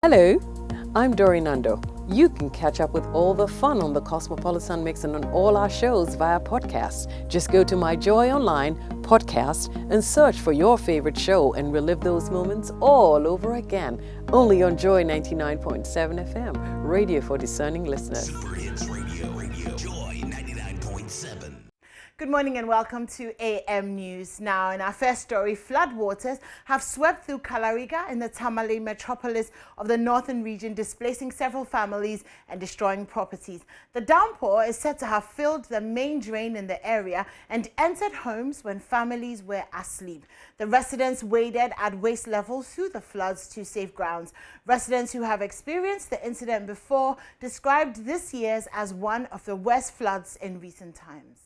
Hello, I'm Dori Nando. You can catch up with all the fun on the Cosmopolitan Mix and on all our shows via podcast. Just go to My Joy Online podcast and search for your favorite show and relive those moments all over again. Only on Joy 99.7 FM, radio for discerning listeners. Super Hits Radio, Joy 99.7. Good morning and welcome to AM News. Now, in our first story, floodwaters have swept through Kalariga in the Tamale metropolis of the northern region, displacing several families and destroying properties. The downpour is said to have filled the main drain in the area and entered homes when families were asleep. The residents waded at waist level through the floods to safe grounds. Residents who have experienced the incident before described this year's as one of the worst floods in recent times.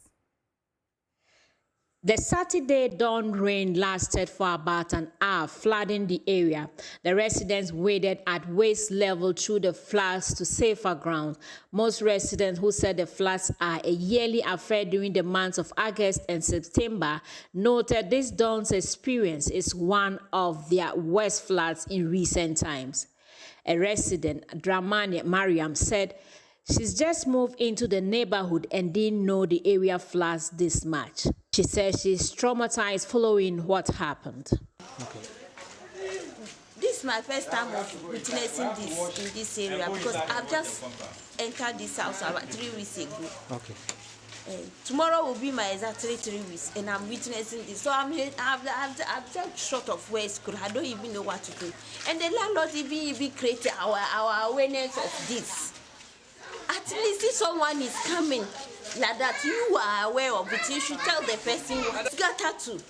The Saturday dawn rain lasted for about an hour, flooding the area. The residents waded at waist level through the floods to safer ground. Most residents who said the floods are a yearly affair during the months of August and September noted this dawn's experience is one of their worst floods in recent times. A resident, Dramani Mariam, said she's just moved into the neighborhood and didn't know the area floods this much. She says she's traumatized following what happened. Okay. This is my first time of witnessing this in this area because I've just entered this house about 3 weeks ago. Okay. Tomorrow will be my exactly 3 weeks, and I'm witnessing this. So I'm just short of words. I don't even know what to do. And the landlord even created our awareness of this. At least if someone is coming like that, you are aware of it, you should tell the person what's got to.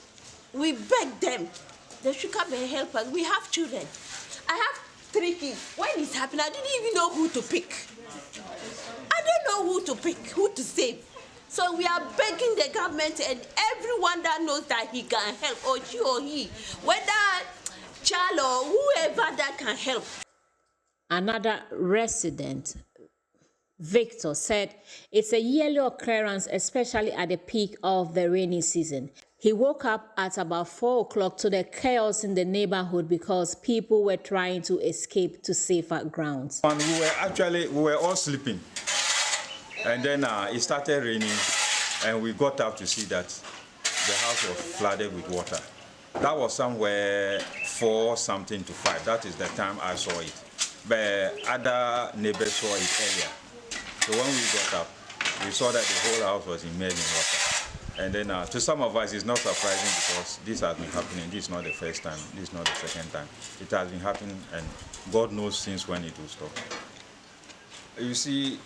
We beg them. They should come and help us. We have children. I have 3 kids. When it happened, I didn't even know who to pick. I don't know who to pick, who to save. So we are begging the government and everyone that knows that he can help, or she or he, whether child or whoever that can help. Another resident, Victor, said it's a yearly occurrence, especially at the peak of the rainy season. He woke up at about 4 o'clock to the chaos in the neighborhood because people were trying to escape to safer grounds. And we were all sleeping, and then it started raining, and we got up to see that the house was flooded with water. That was somewhere 4 something to 5. That is the time I saw it. But other neighbors saw it earlier. So when we got up, we saw that the whole house was immersed in water. And then to some of us, it's not surprising because this has been happening. This is not the first time. This is not the second time. It has been happening, and God knows since when it will stop. You see,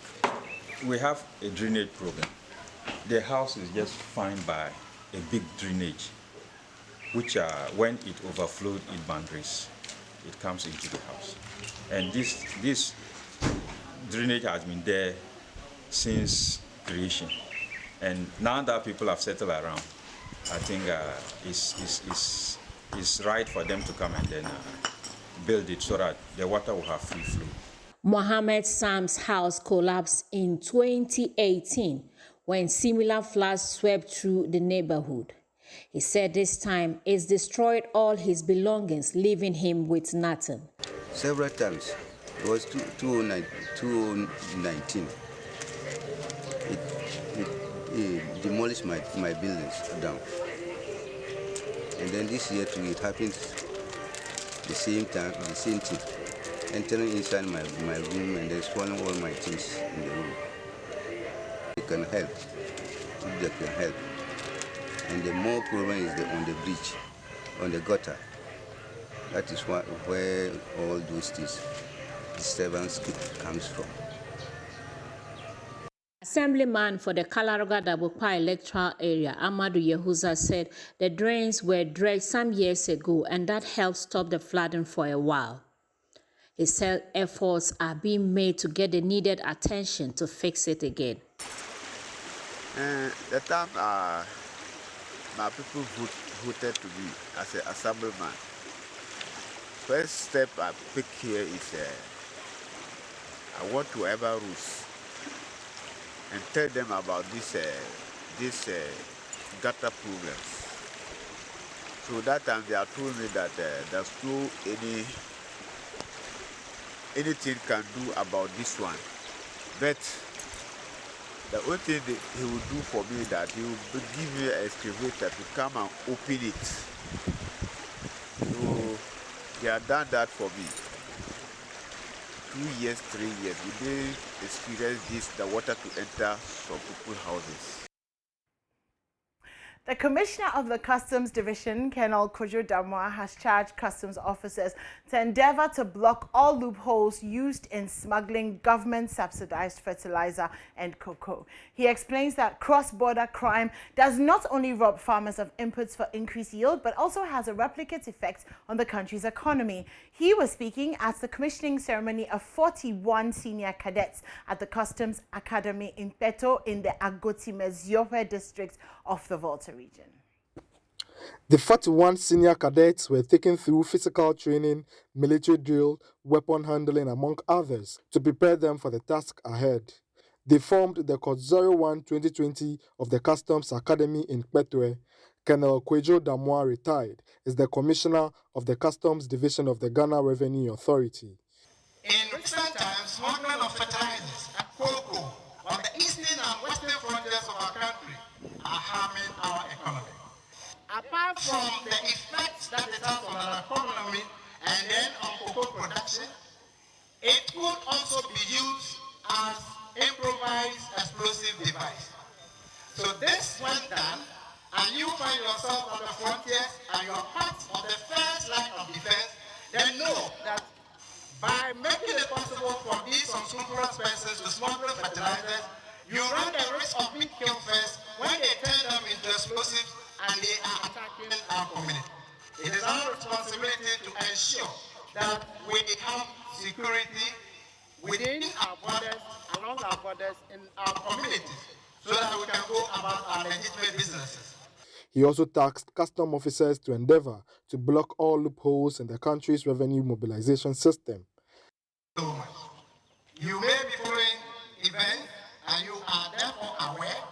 we have a drainage problem. The house is just fine by a big drainage, which when it overflowed in boundaries, it comes into the house. And this drainage has been there since creation, and now that people have settled around, I think it's right for them to come and then build it so that the water will have free flow. Mohammed Sam's house collapsed in 2018 when similar floods swept through the neighborhood. He said this time it's destroyed all his belongings, leaving him with nothing. Several times. It was 2019. It demolished my buildings down. And then this year too, it happens the same time, the same thing. Entering inside my room and then swallowing all my things in the room. They can help, if they can help. And the more problem is on the bridge, on the gutter. That is where all those things, disturbance comes from. Assemblyman for the Kalariga-Dabokpa electoral area, Amadou Yehuza, said the drains were dredged some years ago and that helped stop the flooding for a while. He said efforts are being made to get the needed attention to fix it again. The time my people voted to me as an assemblyman, first step I pick here is I want to ever rules and tell them about this gutter problems. So that time they have told me that there's no any anything can do about this one. But the only thing that he will do for me is that he will give me an excavator to come and open it. So he had done that for me. 2 years, 3 years, we didn't experience this, the water to enter some people's houses. The Commissioner of the Customs Division, Colonel Kojo Damwa, has charged customs officers to endeavor to block all loopholes used in smuggling government-subsidized fertilizer and cocoa. He explains that cross-border crime does not only rob farmers of inputs for increased yield, but also has a replicate effect on the country's economy. He was speaking at the commissioning ceremony of 41 senior cadets at the Customs Academy in Peto in the Agoti-Meziope district of the Volta region. The 41 senior cadets were taken through physical training, military drill, weapon handling, among others, to prepare them for the task ahead. They formed the Code 01 2020 of the Customs Academy in Petwe. Colonel Kojo Damwa, retired, is the Commissioner of the Customs Division of the Ghana Revenue Authority. In recent times, smuggling of fertilizers and cocoa on the eastern and western frontiers of our country are harming our economy. Apart from the effects that it has on our economy and then on cocoa production, it could also be used as improvised explosive device. So this when done, and you find yourself on the frontiers and you are part of the first line of defense, then know that by making it possible for these unscrupulous persons to smuggle fertilizers, you run the risk of being killed first when they turn them into explosives and they are attacking our community. It is our responsibility to ensure that we have security within our borders, along our borders, in our communities, so that we can go about our legitimate businesses. He also tasked custom officers to endeavor to block all loopholes in the country's revenue mobilization system. So much. You may be following events and you are therefore aware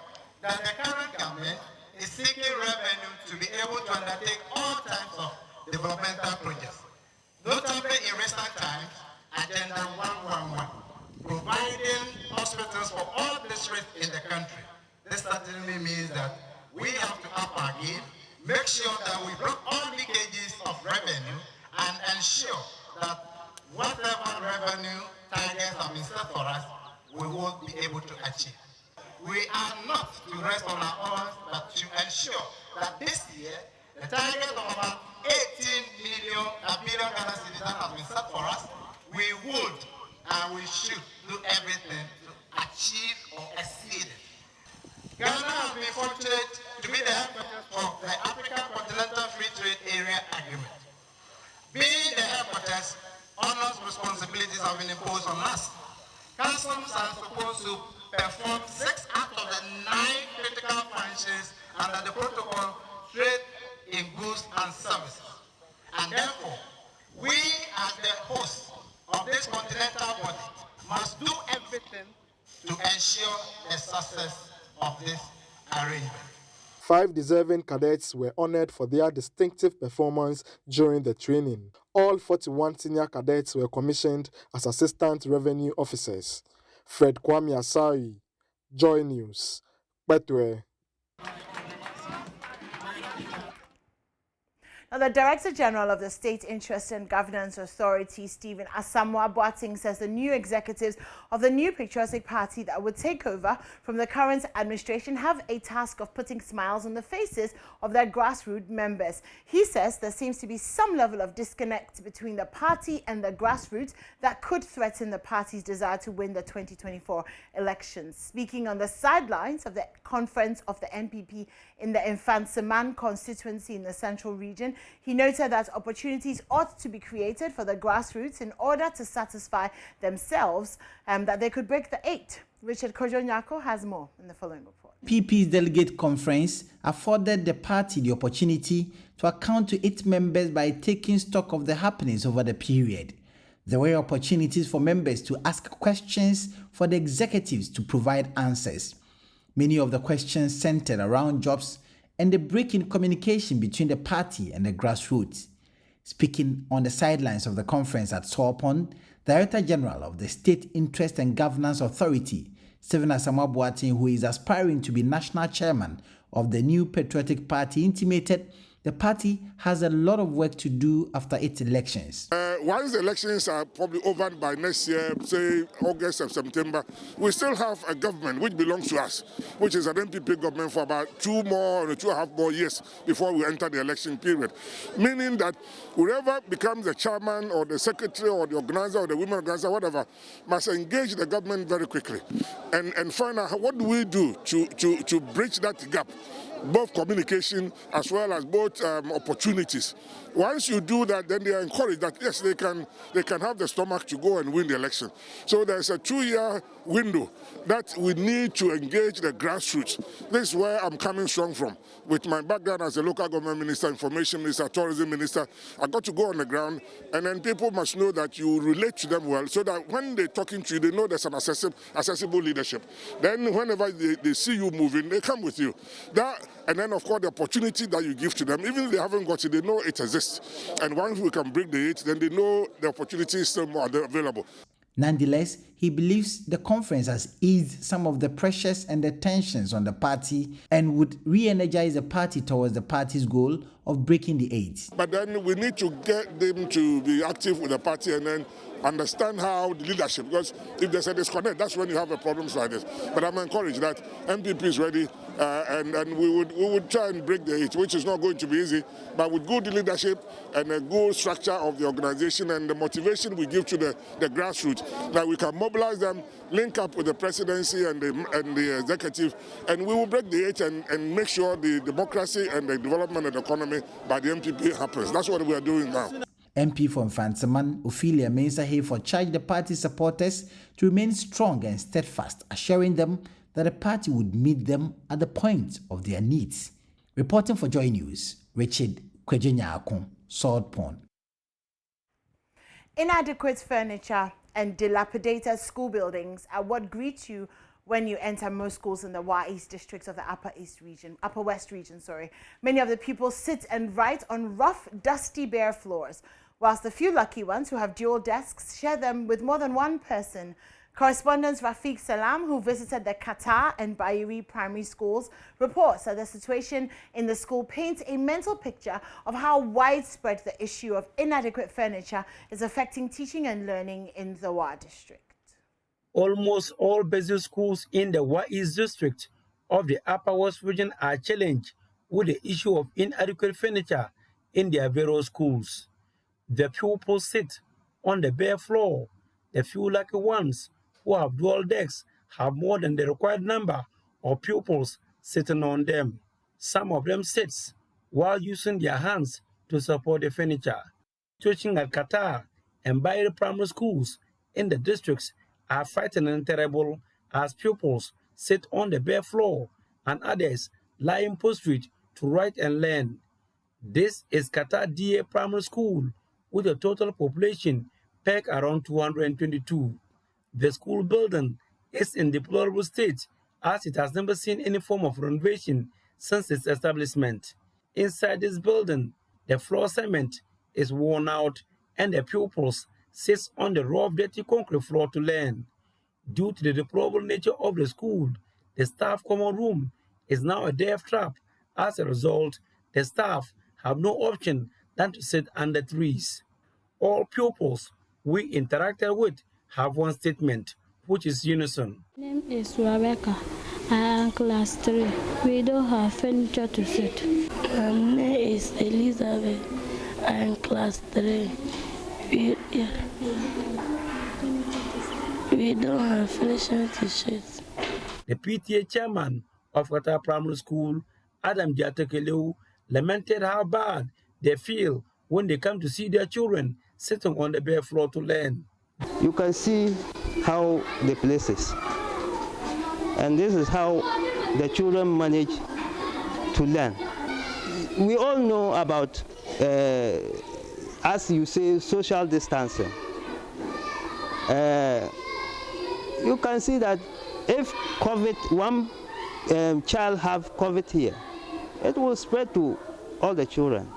that the current government is seeking revenue to be able to undertake all types of developmental projects. Notably in recent times, Agenda 111, providing hospitals for all districts in the country. This certainly means that we have to up our game, make sure that we block all leakages of revenue and ensure that whatever revenue targets have been set for us, we will be able to achieve. We are not to rest on our own, but to ensure that this year, the target of about 18 billion Ghana cedis that has been set for us, we would and we should do everything to achieve or exceed it. Ghana has been fortunate to be the headquarters of the African Continental Free Trade Area Agreement. Being the headquarters, honors responsibilities have been imposed on us. Customs are supposed to perform 6 out of the 9 critical functions under the protocol trade in goods and services. And therefore, we as the host of this continental body must do everything to ensure the success of this arrangement. 5 deserving cadets were honored for their distinctive performance during the training. All 41 senior cadets were commissioned as assistant revenue officers. Fred Kwame Asari, JoyNews, Petwe. Now, the Director General of the State Interest and Governance Authority, Stephen Asamoah Boateng, says the new executives of the new patriotic party that would take over from the current administration have a task of putting smiles on the faces of their grassroots members. He says there seems to be some level of disconnect between the party and the grassroots that could threaten the party's desire to win the 2024 elections. Speaking on the sidelines of the conference of the NPP in the Infantsiman constituency in the Central Region, he noted that opportunities ought to be created for the grassroots in order to satisfy themselves that they could break the 8. Richard Kojo Nyako has more in the following report. PP's delegate conference afforded the party the opportunity to account to its members by taking stock of the happenings over the period. There were opportunities for members to ask questions for the executives to provide answers. Many of the questions centered around jobs and the break in communication between the party and the grassroots. Speaking on the sidelines of the conference at Sawpon, Director General of the State Interest and Governance Authority, Stephen Asamoah Boateng, who is aspiring to be national chairman of the New Patriotic Party, intimated the party has a lot of work to do after its elections. Once the elections are probably over by next year, say August or September, we still have a government which belongs to us, which is an MPP government for about 2.5 more years before we enter the election period. Meaning that whoever becomes the chairman or the secretary or the organizer or the women organizer, whatever, must engage the government very quickly and find out what do we do to bridge that gap, both communication as well as both opportunities. Once you do that, then they are encouraged that yes, they can have the stomach to go and win the election. So there's a 2-year window that we need to engage the grassroots. This is where I'm coming strong from. With my background as a local government minister, information minister, tourism minister, I got to go on the ground, and then people must know that you relate to them well, so that when they're talking to you, they know there's an accessible leadership. Then whenever they see you moving, they come with you. And then, of course, the opportunity that you give to them, even if they haven't got it, they know it exists. And once we can break the 8, then they know the opportunity is still more available. Nonetheless, he believes the conference has eased some of the pressures and the tensions on the party and would re-energize the party towards the party's goal of breaking the 8. But then we need to get them to be active with the party and then understand how the leadership, because if there's a disconnect, that's when you have problems like this. But I'm encouraged that MPP is ready, and we would try and break the 8, which is not going to be easy, but with good leadership and a good structure of the organization and the motivation we give to the grassroots, that we can mobilize them, link up with the presidency and the executive, and we will break the 8 and make sure the democracy and the development of the economy by the MPP happens. That's what we are doing now. MP for Mfantsiman, Ophelia Mensah charged the party supporters to remain strong and steadfast, assuring them that the party would meet them at the point of their needs. Reporting for JoyNews, Richard Kwejenyakon, Sword Pond. Inadequate furniture and dilapidated school buildings are what greet you when you enter most schools in the East district of the Upper West region. Many of the people sit and write on rough, dusty, bare floors, whilst the few lucky ones who have dual desks share them with more than one person. Correspondent Rafiq Salam, who visited the Qatar and Bayeri primary schools, reports that the situation in the school paints a mental picture of how widespread the issue of inadequate furniture is affecting teaching and learning in the Wa district. Almost all basic schools in the Wa East district of the Upper West region are challenged with the issue of inadequate furniture in their various schools. The pupils sit on the bare floor. The few lucky ones who have dual decks have more than the required number of pupils sitting on them. Some of them sit while using their hands to support the furniture. Teaching at Qatar and Bayeri primary schools in the districts are frightening and terrible as pupils sit on the bare floor and others lie in prostrate to write and learn. This is Qatar DA Primary School with a total population pegged around 222. The school building is in deplorable state as it has never seen any form of renovation since its establishment. Inside this building, the floor cement is worn out and the pupils sit on the rough, dirty concrete floor to learn. Due to the deplorable nature of the school, the staff common room is now a death trap. As a result, the staff have no option than to sit under trees. All pupils we interacted with have one statement, which is unison. My name is Rebecca. I am class 3. We don't have furniture to sit. My name is Elizabeth. I am class 3. We don't have furniture to sit. The PTA chairman of Qatar Primary School, Adam Diatekeleu, lamented how bad they feel when they come to see their children sitting on the bare floor to learn. You can see how the place is. And this is how the children manage to learn. We all know about, as you say, social distancing. You can see that if one child have COVID here, it will spread to all the children.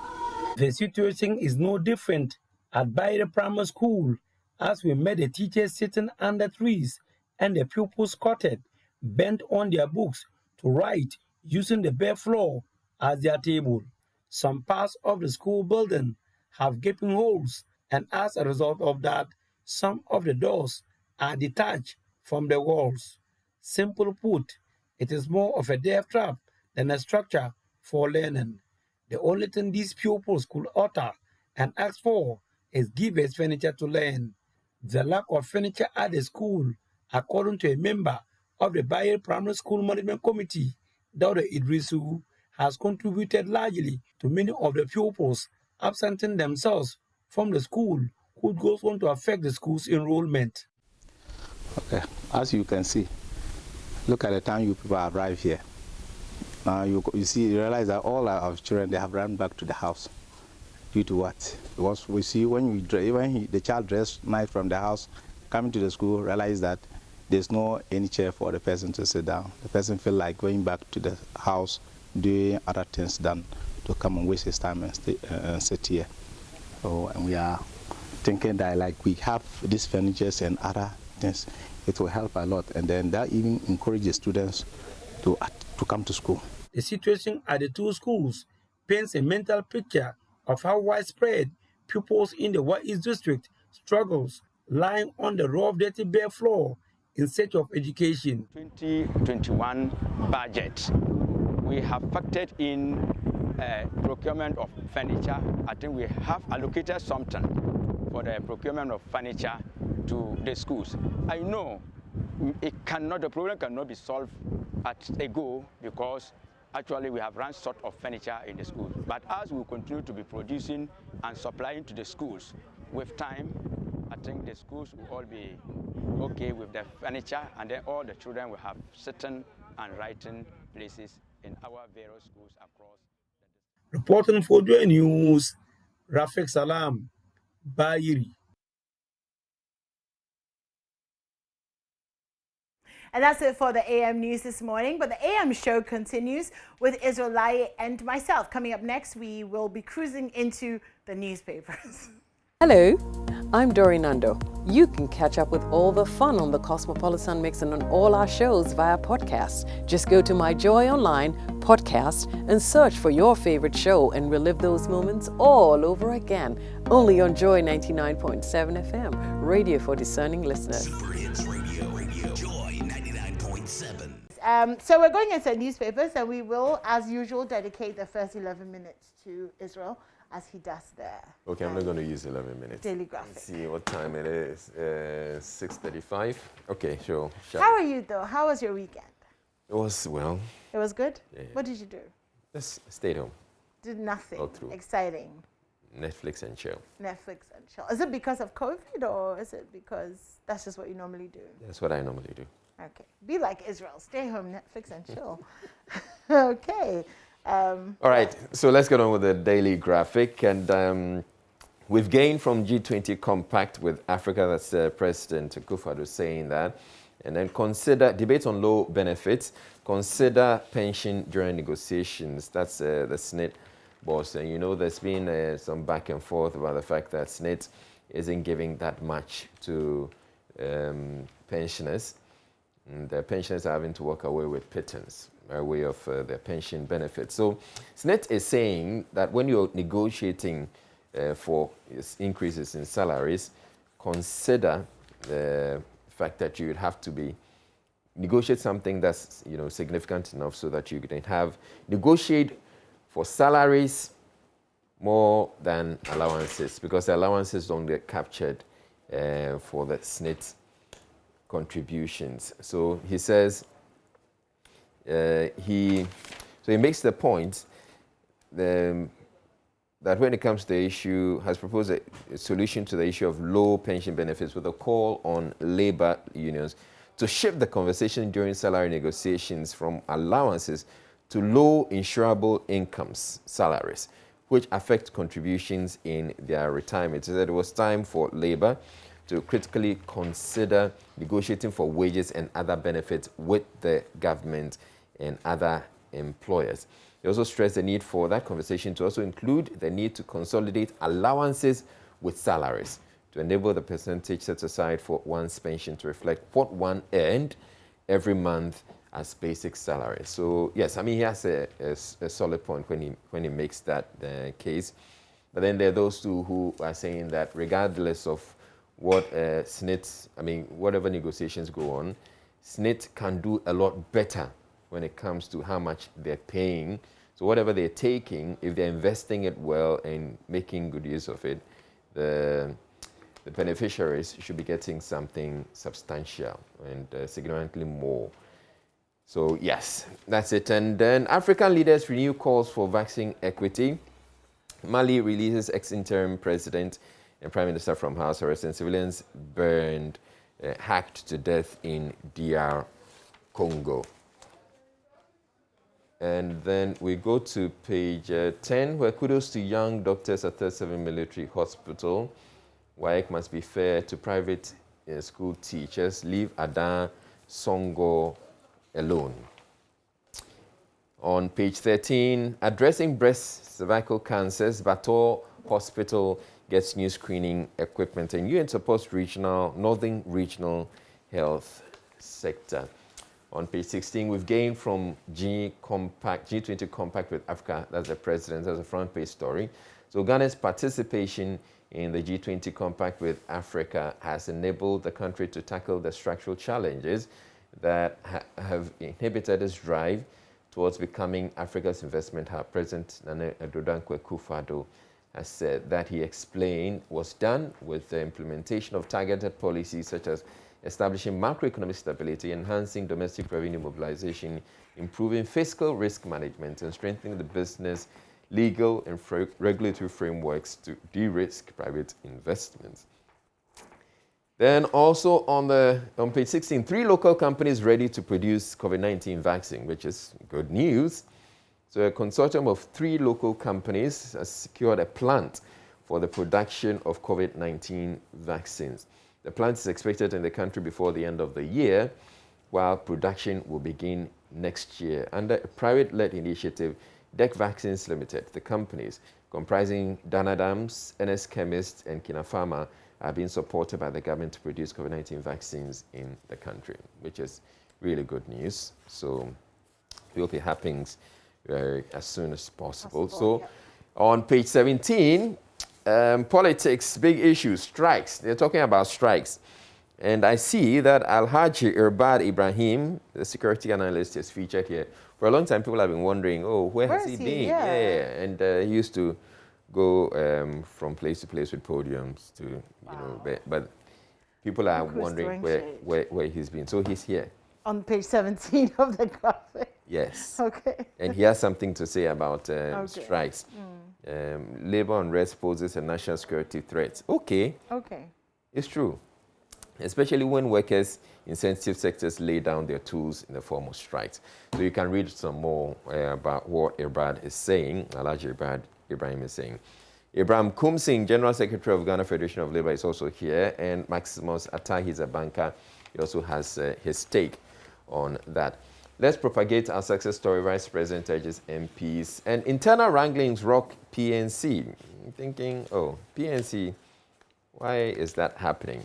The situation is no different at Bayeri Primary School as we met the teachers sitting under trees and the pupils squatted, bent on their books to write using the bare floor as their table. Some parts of the school building have gaping holes, and as a result of that, some of the doors are detached from the walls. Simple put, it is more of a death trap than a structure for learning. The only thing these pupils could utter and ask for is give us furniture to learn. The lack of furniture at the school, according to a member of the Bayer Primary School Management Committee, Dr. Idrisu, has contributed largely to many of the pupils absenting themselves from the school, which goes on to affect the school's enrollment. Okay, as you can see, look at the time you people arrive here. Now you realize that all our children, they have run back to the house. Due to what? Because we see when the child dressed night from the house, coming to the school, realize that there's no any chair for the person to sit down. The person feel like going back to the house, doing other things than to come and waste his time and sit here. So, and we are thinking that like we have these furnitures and other things, it will help a lot. And then that even encourages students to come to school. The situation at the two schools paints a mental picture of how widespread pupils in the West East District struggles lying on the rough, dirty, bare floor in search of education. 2021 budget, we have factored in procurement of furniture. I think we have allocated something for the procurement of furniture to the schools. I know the problem cannot be solved at a go because actually we have run short of furniture in the schools. But as we continue to be producing and supplying to the schools, with time, I think the schools will all be okay with the furniture, and then all the children will have sitting and writing places in our various schools across. Reporting for JoyNews, Rafik Salam, Bayiri. And that's it for the AM News this morning. But the AM show continues with Israel and myself. Coming up next, we will be cruising into the newspapers. Hello, I'm Dori Nando. You can catch up with all the fun on the Cosmopolitan Mix and on all our shows via podcast. Just go to My Joy Online podcast and search for your favorite show and relive those moments all over again. Only on Joy 99.7 FM, radio for discerning listeners. Super Hits Radio, Joy 99.7. So we're going into newspapers, and we will, as usual, dedicate the first 11 minutes to Israel, as he does there. Okay, I'm not going to use 11 minutes. Daily Graphic. Let's see what time it is. 6:35. Okay, sure. How are you, though? How was your weekend? It was, well. It was good? Yeah. What did you do? Just stayed home. Did nothing. Go through. Exciting. Netflix and chill. Netflix and chill. Is it because of COVID, or is it because that's just what you normally do? That's what I normally do. Okay. Be like Israel. Stay home, Netflix and chill. Okay. All right, so let's get on with the Daily Graphic. And we've gained from G20 compact with Africa. That's President Akufo-Addo saying that. And then consider debates on low benefits. Consider pension during negotiations. That's the SNIT boss. And you know there's been some back and forth about the fact that SNIT isn't giving that much to pensioners. And the pensioners are having to walk away with pittance by way of their pension benefits. So SNIT is saying that when you're negotiating for increases in salaries, consider the fact that you would have to negotiate something that's significant enough so that you can negotiate for salaries more than allowances, because allowances don't get captured for the SNIT contributions. So he says he makes the point that when it comes to the issue, has proposed a solution to the issue of low pension benefits with a call on labor unions to shift the conversation during salary negotiations from allowances to low insurable incomes salaries, which affect contributions in their retirement. He said it was time for labor to critically consider negotiating for wages and other benefits with the government and other employers. He also stressed the need for that conversation to also include the need to consolidate allowances with salaries to enable the percentage set aside for one's pension to reflect what one earned every month as basic salary. So yes, I mean, he has a solid point when he makes that case. But then there are those who are saying that regardless of what SNIT, I mean, whatever negotiations go on, SNIT can do a lot better when it comes to how much they're paying. So whatever they're taking, if they're investing it well and making good use of it, the beneficiaries should be getting something substantial and significantly more. So yes, that's it. And then African leaders renew calls for vaccine equity. Mali releases ex-interim president and prime minister from house arrest, and civilians burned, hacked to death in DR Congo. And then we go to page 10, where kudos to young doctors at 37 Military Hospital. WAEC must be fair to private school teachers. Leave Adan Songo alone. On page 13, addressing breast cervical cancers, Bator Hospital gets new screening equipment, and UN supports Northern Regional Health Sector. On page 16, we've gained from G20 Compact with Africa. That's the president. That's a front page story. So Ghana's participation in the G20 Compact with Africa has enabled the country to tackle the structural challenges that have inhibited its drive towards becoming Africa's investment hub. President Nana Addo Akufo-Addo has said that he explained was done with the implementation of targeted policies such as establishing macroeconomic stability, enhancing domestic revenue mobilization, improving fiscal risk management, and strengthening the business, legal, and regulatory frameworks to de-risk private investments. Then also on page 16, 3 local companies ready to produce COVID-19 vaccine, which is good news. So a consortium of 3 local companies has secured a plant for the production of COVID-19 vaccines. The plant is expected in the country before the end of the year, while production will begin next year. Under a private-led initiative, DEC Vaccines Limited, the companies comprising Danadams, NS Chemist, and Kinapharma are being supported by the government to produce COVID-19 vaccines in the country, which is really good news. So we hope it happens as soon as possible. So on page 17, politics, big issues, strikes. They're talking about strikes. And I see that Alhaji Irbad Ibrahim, the security analyst, is featured here. For a long time, people have been wondering, oh, where has he been? Yeah. And he used to go from place to place with podiums to, you know, but people are wondering where he's been. So he's here. On page 17 of the graphic. Yes. Okay. And he has something to say about strikes. Labor unrest poses a national security threat. Okay. Okay. It's true. Especially when workers in sensitive sectors lay down their tools in the form of strikes. So you can read some more about what Irbad is saying, Alhaji Irbad Ibrahim is saying. Ibrahim Kumsing, General Secretary of Ghana Federation of Labour, is also here, and Maximus Attahi is a banker. He also has his stake on that. Let's propagate our success story. Vice President urges MPs. And internal wranglings rock PNC. I'm thinking, oh, PNC, why is that happening?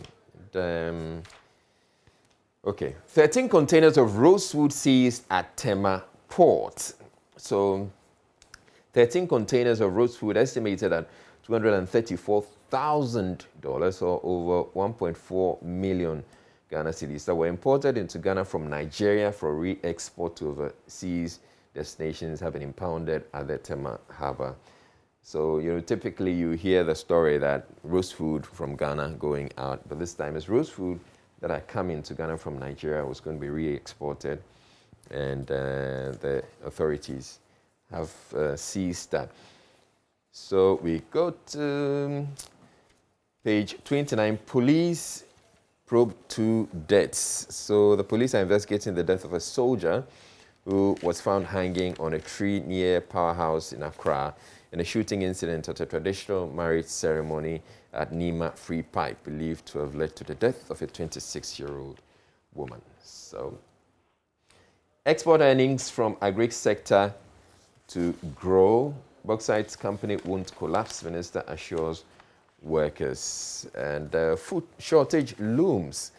Okay, 13 containers of rosewood seized at Tema Port. So 13 containers of rosewood estimated at $234,000 or over 1.4 million Ghana cedis that were imported into Ghana from Nigeria for re-export to overseas destinations have been impounded at the Tema Harbour. So, you know, typically you hear the story that rosewood from Ghana going out, but this time it's rosewood that are coming to Ghana from Nigeria was going to be re-exported, and the authorities have seized that. So we go to page 29, police probe 2 deaths. So the police are investigating the death of a soldier who was found hanging on a tree near Powerhouse in Accra in a shooting incident at a traditional marriage ceremony at Nima Free Pipe, believed to have led to the death of a 26-year-old woman. So export earnings from agri sector to grow. Bauxite company won't collapse, Minister assures workers. And food shortage looms.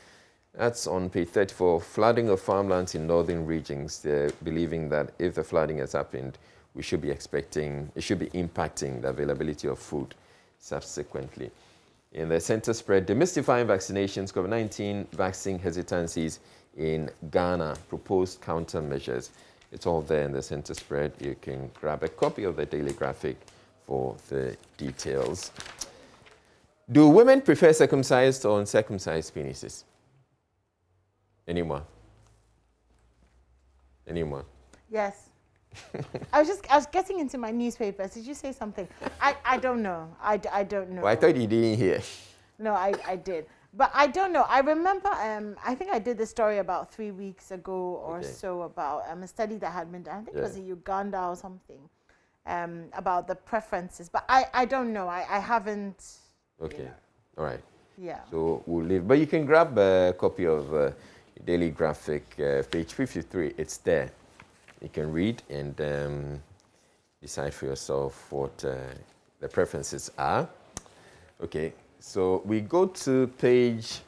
That's on page 34. Flooding of farmlands in northern regions. They're believing that if the flooding has happened, it should be impacting the availability of food subsequently. In the center spread, demystifying vaccinations, COVID-19 vaccine hesitancies in Ghana, proposed countermeasures. It's all there in the center spread. You can grab a copy of the Daily Graphic for the details. Do women prefer circumcised or uncircumcised penises? Anyone? Anyone? Yes. I was getting into my newspapers. Did you say something? I don't know. I don't know. Well, I thought you didn't hear. No, I did. But I don't know. I remember, I think I did the story about 3 weeks ago or so about a study that had been done. I think it was in Uganda or something, about the preferences. But I don't know. I haven't. Okay. All right. Yeah. So we'll leave. But you can grab a copy of Daily Graphic, page 53. It's there. You can read and decide for yourself what the preferences are. Okay, so we go to page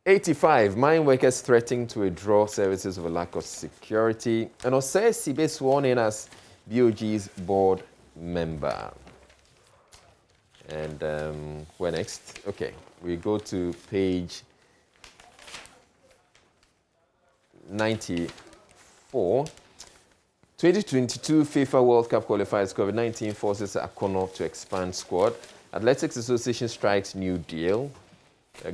85. Mine workers threatening to withdraw services over lack of security. And Osei Sibe sworn in as BOG's board member. And where next? Okay, we go to page 94. 2022 FIFA World Cup qualifiers. COVID-19 forces Akono to expand squad. Athletics Association strikes new deal.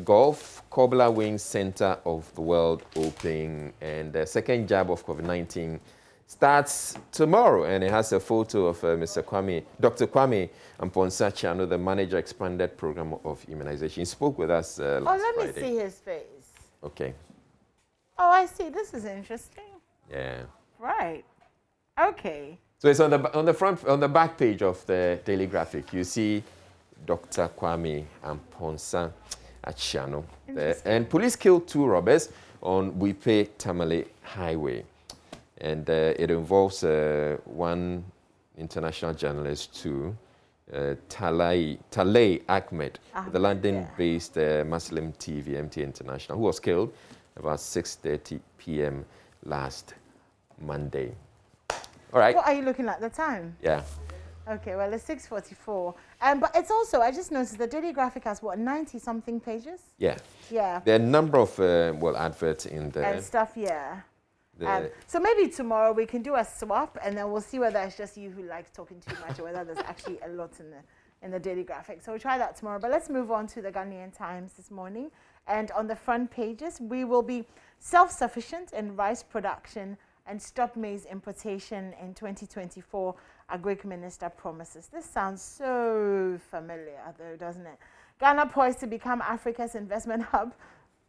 Golf, Kobla wins center of the World Open. And the second jab of COVID-19 starts tomorrow. And it has a photo of Dr. Kwame Amponsah, the manager expanded program of immunization. He spoke with us last Friday. Oh, let me see his face. Okay. Oh, I see. This is interesting. Yeah. Right. Okay. So it's on the back page of the Daily Graphic. You see Dr. Kwame Amponsah Achiano there. And police killed 2 robbers on Wipe Tamale Highway. And it involves one international journalist too, Talay Ahmed, the London-based Muslim TV, MT International, who was killed about 6:30 p.m. last Monday. All right. What are you looking at, the time? Yeah. Okay, well, it's 6:44. But it's also, I just noticed the Daily Graphic has, what, 90-something pages? Yeah. Yeah. There are a number of, adverts in there. And stuff, yeah. So maybe tomorrow we can do a swap, and then we'll see whether it's just you who likes talking too much or whether there's actually a lot in the Daily Graphic. So we'll try that tomorrow. But let's move on to the Ghanaian Times this morning. And on the front pages, we will be self-sufficient in rice production and stop maize importation in 2024, Agric Minister promises. This sounds so familiar, though, doesn't it? Ghana poised to become Africa's investment hub.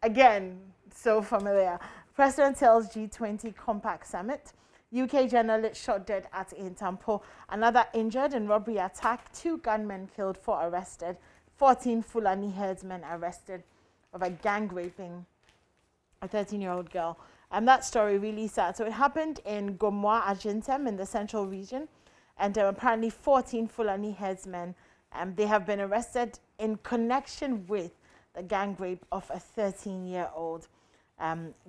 Again, so familiar. President tells G20 Compact Summit. UK journalist shot dead at Intampo. Another injured in robbery attack. 2 gunmen killed, 4 arrested. 14 Fulani herdsmen arrested over gang raping a 13-year-old girl. And that story really sad. So it happened in Gomoa, Ajintem, in the central region. And apparently 14 Fulani herdsmen, they have been arrested in connection with the gang rape of a 13-year-old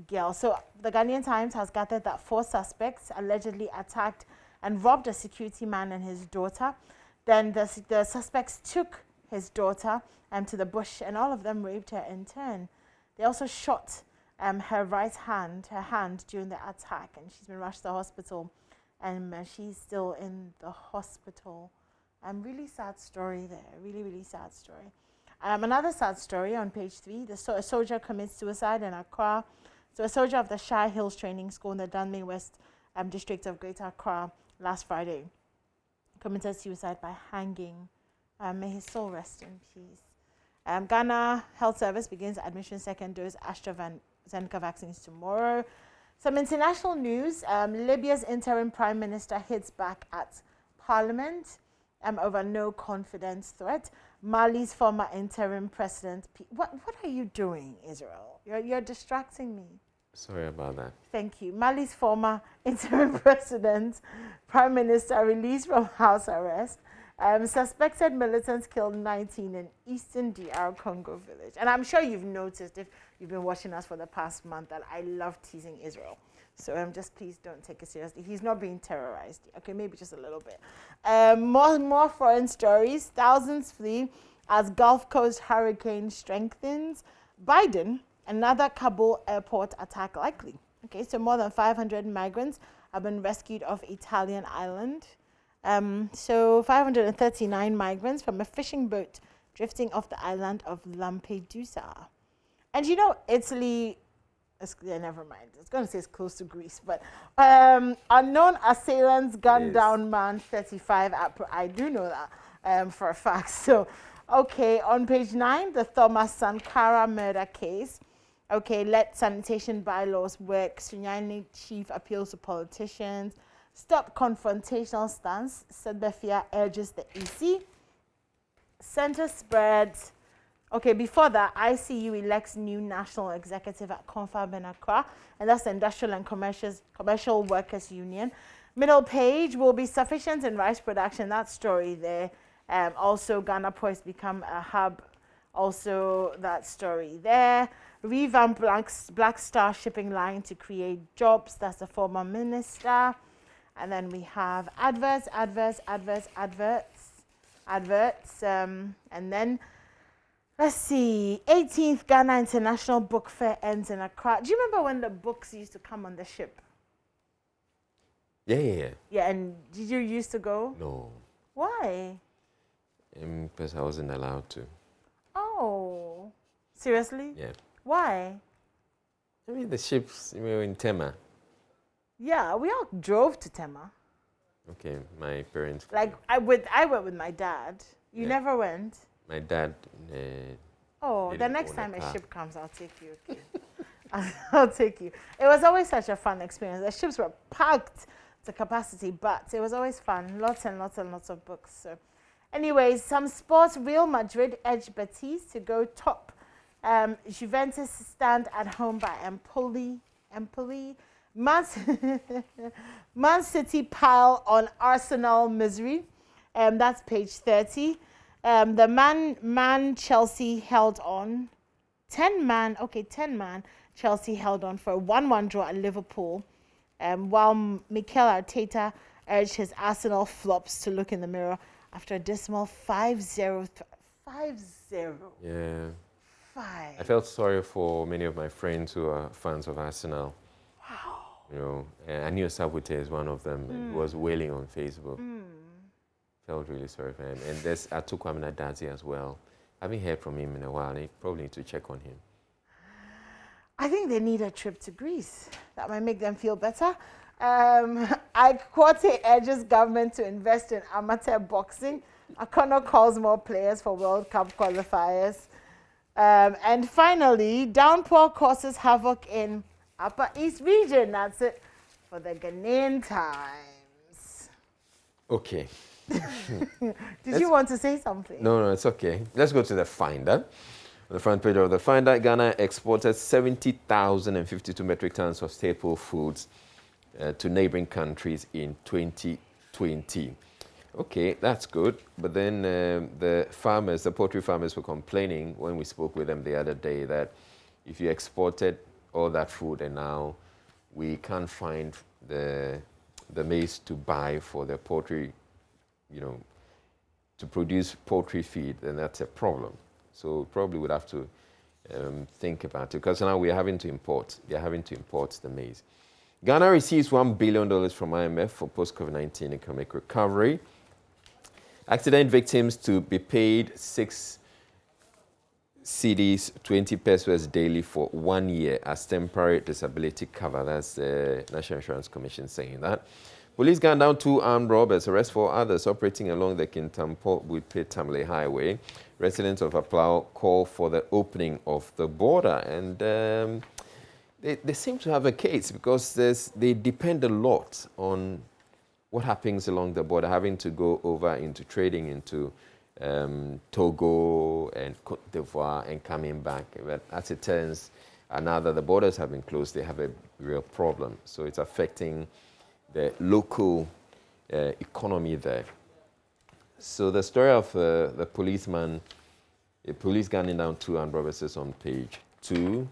girl. So the Ghanaian Times has gathered that 4 suspects allegedly attacked and robbed a security man and his daughter. Then the suspects took his daughter to the bush, and all of them raped her in turn. They also shot her hand during the attack, and she's been rushed to the hospital, and she's still in the hospital. Really sad story there, really sad story. Another sad story on page 3, a soldier commits suicide in Accra. So a soldier of the Shire Hills Training School in the Dunley West district of Greater Accra last Friday committed suicide by hanging. May his soul rest in peace. Ghana Health Service begins admission second dose AstraZeneca vaccines tomorrow. Some international news. Libya's interim prime minister hits back at parliament over no confidence threat. Mali's former interim president. What are you doing, Israel? You're distracting me. Sorry about that. Thank you. Mali's former interim president, prime minister, released from house arrest. Suspected militants killed 19 in eastern DR Congo village. And I'm sure you've noticed, if you've been watching us for the past month, that I love teasing Israel. So just please don't take it seriously. He's not being terrorized. Okay, maybe just a little bit. More foreign stories. Thousands flee as Gulf Coast hurricane strengthens. Biden, another Kabul airport attack likely. Okay, so more than 500 migrants have been rescued off Italian island. So 539 migrants from a fishing boat drifting off the island of Lampedusa. And you know, Italy, never mind. It's going to say it's close to Greece, but unknown assailants gunned down man 35. I do know that for a fact. So, okay, on page 9, the Thomas Sankara murder case. Okay, let sanitation bylaws work. Sunyani chief appeals to politicians. Stop confrontational stance. Sedbefia urges the EC. Center spreads. Okay, before that, ICU elects new national executive at Confab in Accra, and that's the Industrial and Commercial Workers Union. Middle page will be sufficient in rice production. That story there. Also, Ghana poised become a hub. Also, that story there. Revamp Black Star shipping line to create jobs. That's the former minister. And then we have adverts. And then, let's see, 18th Ghana International Book Fair ends in Accra. Do you remember when the books used to come on the ship? Yeah. Yeah, and did you used to go? No. Why? Because I wasn't allowed to. Oh, seriously? Yeah. Why? I mean, the ships were in Tema. Yeah, we all drove to Tema. Okay, my parents. Like, I went with my dad. You never went? My dad. Oh, the next time a ship comes, I'll take you. Okay. I'll take you. It was always such a fun experience. The ships were packed to capacity, but it was always fun. Lots and lots and lots of books. So, anyways, some sports. Real Madrid edged Betis to go top. Juventus stand at home by Empoli. Man City pile on Arsenal misery. That's page 30. The man Chelsea held on. 10 man Chelsea held on for a 1-1 draw at Liverpool. While Mikel Arteta urged his Arsenal flops to look in the mirror after a dismal 5-0. 5-0. Yeah. 5. I felt sorry for many of my friends who are fans of Arsenal. Wow. You know, and Anil Sabute is one of them. He was wailing on Facebook. Felt really sorry for him. And there's Atukwamina Dazi as well. I haven't heard from him in a while. They probably need to check on him. I think they need a trip to Greece. That might make them feel better. Ikwate urges government to invest in amateur boxing. Akono calls more players for World Cup qualifiers. And finally, downpour causes havoc in Upper East region. That's it for the Ghanaian Times. Okay. Did you want to say something? No, it's okay. Let's go to the Finder. On the front page of the Finder, Ghana exported 70,052 metric tons of staple foods to neighboring countries in 2020. Okay, that's good. But then the poultry farmers were complaining when we spoke with them the other day that if you exported all that food and now we can't find the maize to buy for the poultry, to produce poultry feed, then that's a problem. So probably would have to think about it because now we're having to import. They're having to import the maize. Ghana receives $1 billion from IMF for post-COVID-19 economic recovery. Accident victims to be paid 6 cedis, 20 pesos daily for 1 year as temporary disability cover. That's the National Insurance Commission saying that. Police gunned down 2 armed robbers, arrest 4 others operating along the Kintampo-Tamale highway. Residents of Aplau call for the opening of the border, and they seem to have a case because they depend a lot on what happens along the border, having to go over into trading into Togo and Cote d'Ivoire and coming back. But as it turns, now that the borders have been closed, they have a real problem. So it's affecting the local economy there. So the story of the policeman, a police gunning down 2 armed robbers is on page 2.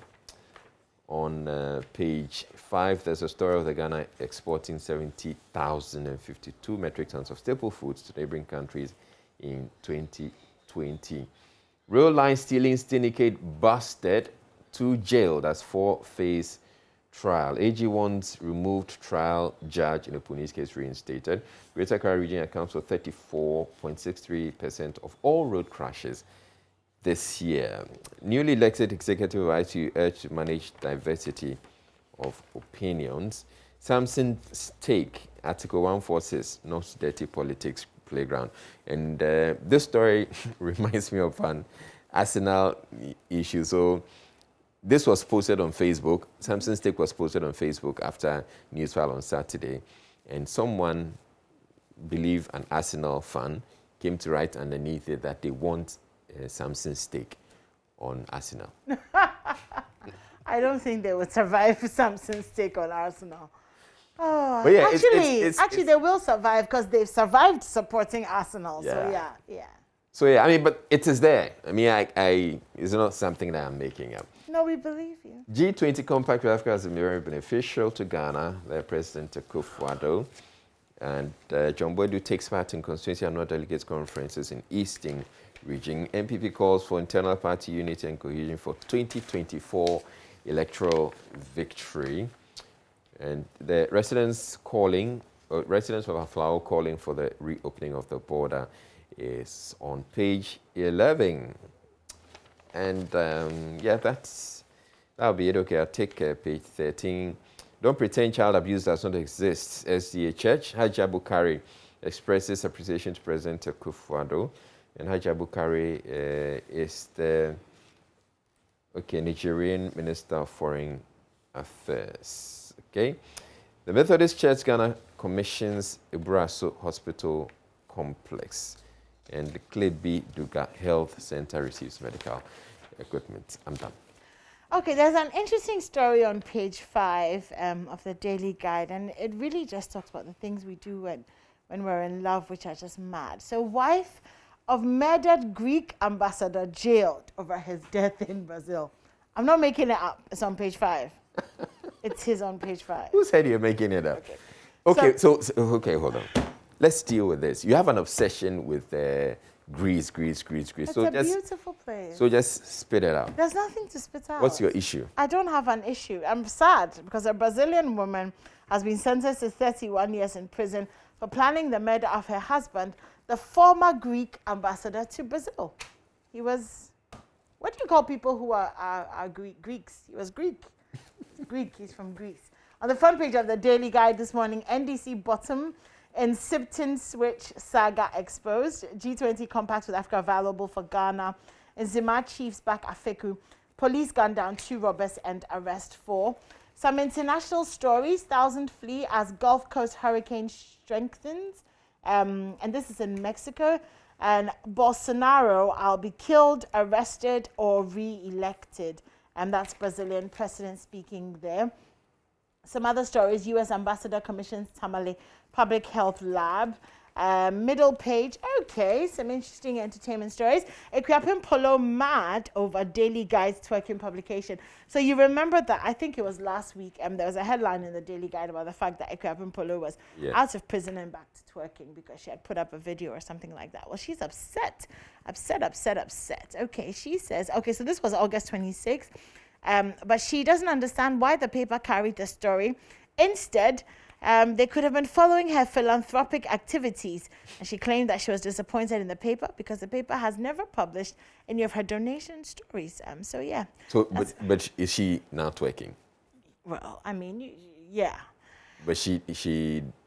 On page 5, there's a story of the Ghana exporting 70,052 metric tons of staple foods to neighboring countries in 2020. Rail line stealing syndicate busted, 2 jailed as 4-phase trial. AG wants removed trial judge in the police case reinstated. Greater Accra region accounts for 34.63% of all road crashes this year. Newly elected executive of ITU urged to manage diversity of opinions. Samson's take, Article 146, not dirty politics playground. And this story reminds me of an Arsenal issue. So this was posted on Facebook. Samson's take was posted on Facebook after news file on Saturday. And someone, believe an Arsenal fan, came to write underneath it that they want Samson's stake on Arsenal. I don't think they would survive Samson's stake on Arsenal. Oh, but yeah, actually, they will survive because they've survived supporting Arsenal. Yeah. So yeah. So yeah, I mean, but it is there. I mean, it's not something that I'm making up. No, we believe you. G20 Compact with Africa has been very beneficial to Ghana. Their President Akufo-Addo and John Boydu takes part in constituency and not delegates conferences in Eastern region. MPP calls for internal party unity and cohesion for 2024 electoral victory. And the residents of Aflao calling for the reopening of the border is on page 11. And yeah, that'll be it. Okay, I'll take page 13. Don't pretend child abuse does not exist. SDA Church, Hajj Abukari expresses appreciation to President Akufo-Addo. And Hajj Abukari is the Nigerian Minister of Foreign Affairs. Okay, the Methodist Church Ghana commissions Ibraso Hospital Complex, and the Clade B Duga Health Center receives medical equipment. I'm done. Okay, there's an interesting story on page 5 of the Daily Guide, and it really just talks about the things we do when we're in love, which are just mad. So, wife of murdered Greek ambassador jailed over his death in Brazil. I'm not making it up. It's on page 5. It is on page 5. Who said you're making it up? Okay, so hold on. Let's deal with this. You have an obsession with Greece. It's so a beautiful place. So just spit it out. There's nothing to spit out. What's your issue? I don't have an issue. I'm sad because a Brazilian woman has been sentenced to 31 years in prison for planning the murder of her husband, the former Greek ambassador to Brazil. He was, what do you call people who are Greeks? He was Greek. He's from Greece. On the front page of the Daily Guide this morning, NDC bottom in Sipton Switch saga exposed. G20 compact with Africa available for Ghana. In Zima Chiefs back Afeku. Police gun down 2 robbers and arrest 4. Some international stories. 1,000 flee as Gulf Coast hurricane strengthens. And this is in Mexico. And Bolsonaro, I'll be killed, arrested, or re-elected. And that's Brazilian president speaking there. Some other stories. U.S. Ambassador commissions Tamale Public Health Lab. Middle page. Okay, some interesting entertainment stories. Equiapin Polo mad over Daily Guide's twerking publication. So you remember that, I think it was last week, there was a headline in the Daily Guide about the fact that Equiapin Polo was out of prison and back to twerking because she had put up a video or something like that. Well, she's upset. Okay, she says, okay, so this was August 26th, but she doesn't understand why the paper carried the story. Instead, they could have been following her philanthropic activities. And she claimed that she was disappointed in the paper because the paper has never published any of her donation stories. So, yeah. So, but is she now twerking? Well, I mean, yeah. But she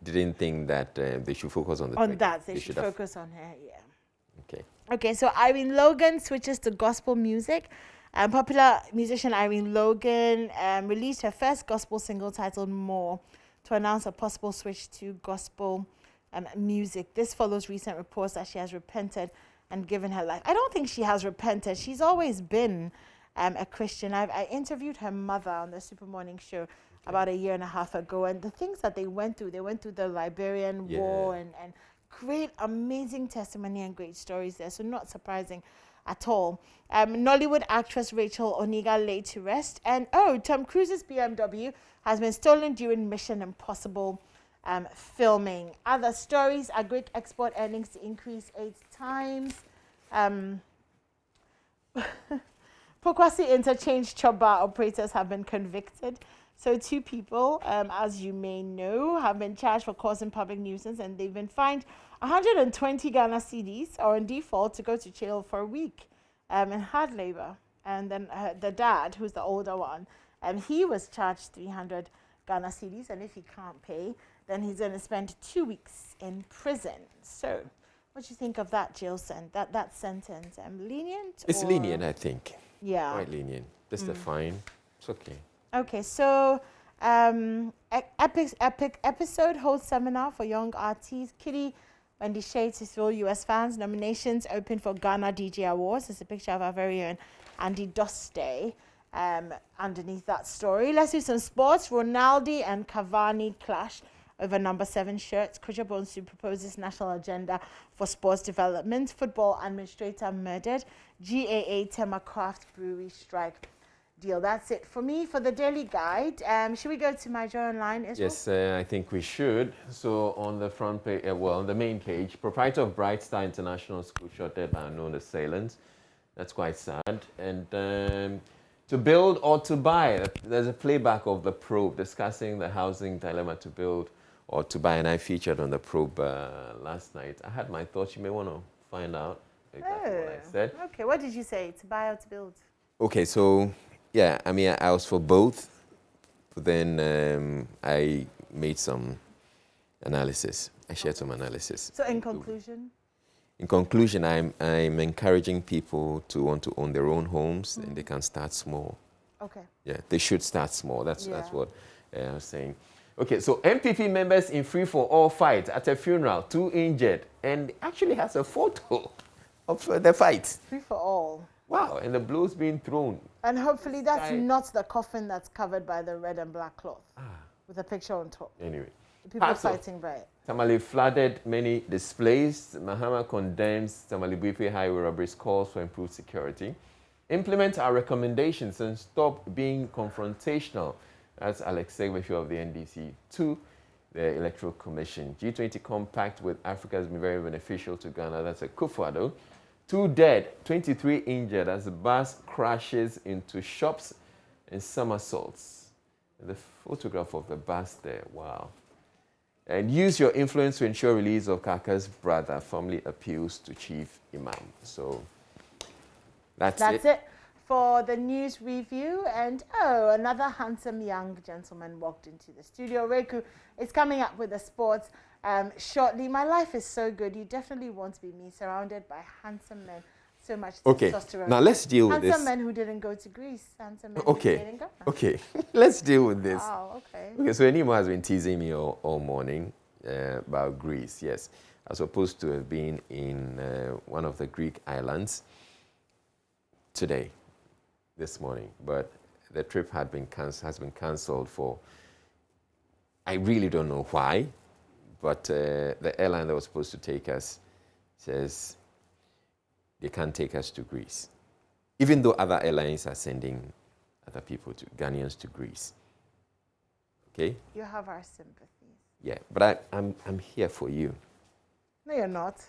didn't think that they should focus on the on that. They should focus on her, yeah. Okay. Okay, so Irene Logan switches to gospel music. Popular musician Irene Logan released her first gospel single titled More to announce a possible switch to gospel music. This follows recent reports that she has repented and given her life. I don't think she has repented. She's always been a Christian. I interviewed her mother on the Super Morning Show about a year and a half ago, and the things that they went through the Liberian War and great, amazing testimony and great stories there. So not surprising at all. Nollywood actress Rachel Oniga laid to rest. And Tom Cruise's BMW has been stolen during Mission Impossible filming. Other stories are Greek export earnings to increase 8 times. Pokwasi Interchange Chop Bar operators have been convicted. So 2 people, as you may know, have been charged for causing public nuisance, and they've been fined 120 Ghana cedis, or in default to go to jail for a week in hard labor. And then the dad, who's the older one, he was charged 300 Ghana cedis, and if he can't pay, then he's going to spend 2 weeks in prison. So what do you think of that jail sentence, that sentence? Lenient? It's lenient, I think. Yeah. Quite lenient. Just a fine. It's okay. Okay, so episode host seminar for young artists. Kitty Wendy Shades to thrill US fans. Nominations open for Ghana DJ Awards. There's a picture of our very own Andy Doste underneath that story. Let's do some sports. Ronaldo and Cavani clash over number 7 shirts. Kuja Bonsu proposes national agenda for sports development. Football administrator murdered. GAA Tema Craft Brewery strike deal. That's it for me for the daily guide. Should we go to my Joy Online as well? Yes, I think we should. So on the front page, on the main page, proprietor of Bright Star International School shot dead by unknown assailants. That's quite sad. And to build or to buy, there's a playback of the probe discussing the housing dilemma to build or to buy, and I featured on the probe last night. I had my thoughts. You may want to find out exactly what I said. Okay, what did you say? To buy or to build? Okay, so yeah, I mean, I was for both, but then I made some analysis. I shared some analysis. So in conclusion? In conclusion, I'm encouraging people to want to own their own homes, and they can start small. Okay. Yeah, they should start small. That's what I was saying. Okay, so MPP members in free-for-all fight at a funeral, 2 injured, and actually has a photo of the fight. Free-for-all. Wow, and the blows being thrown. And hopefully that's not the coffin that's covered by the red and black cloth with a picture on top. Anyway. The people fighting by it. Tamale flooded, many displaced. Mahama condemns Tamale Bwipe highway robberies, calls for improved security. Implement our recommendations and stop being confrontational. That's Alex Segbefi of the NDC to the Electoral Commission. G20 compact with Africa has been very beneficial to Ghana. That's a Kufuado. 2 dead, 23 injured as the bus crashes into shops and somersaults. The photograph of the bus there, wow. And use your influence to ensure release of Kaka's brother. Family appeals to Chief Imam. So that's it for the news review. And another handsome young gentleman walked into the studio. Reku is coming up with the sports shortly. My life is so good. You definitely want to be me, surrounded by handsome men. So much testosterone. Now let's deal with this. Handsome men who didn't go to Greece. Handsome men who didn't go. Okay, let's deal with this. Wow, okay. Okay, so Enimo has been teasing me all morning about Greece. Yes, I was supposed to have been in one of the Greek islands today, this morning, but the trip has been cancelled for, I really don't know why, but the airline that was supposed to take us says they can't take us to Greece, even though other airlines are sending other people, Ghanaians to Greece. Okay? You have our sympathies. Yeah, but I'm here for you. No, you're not.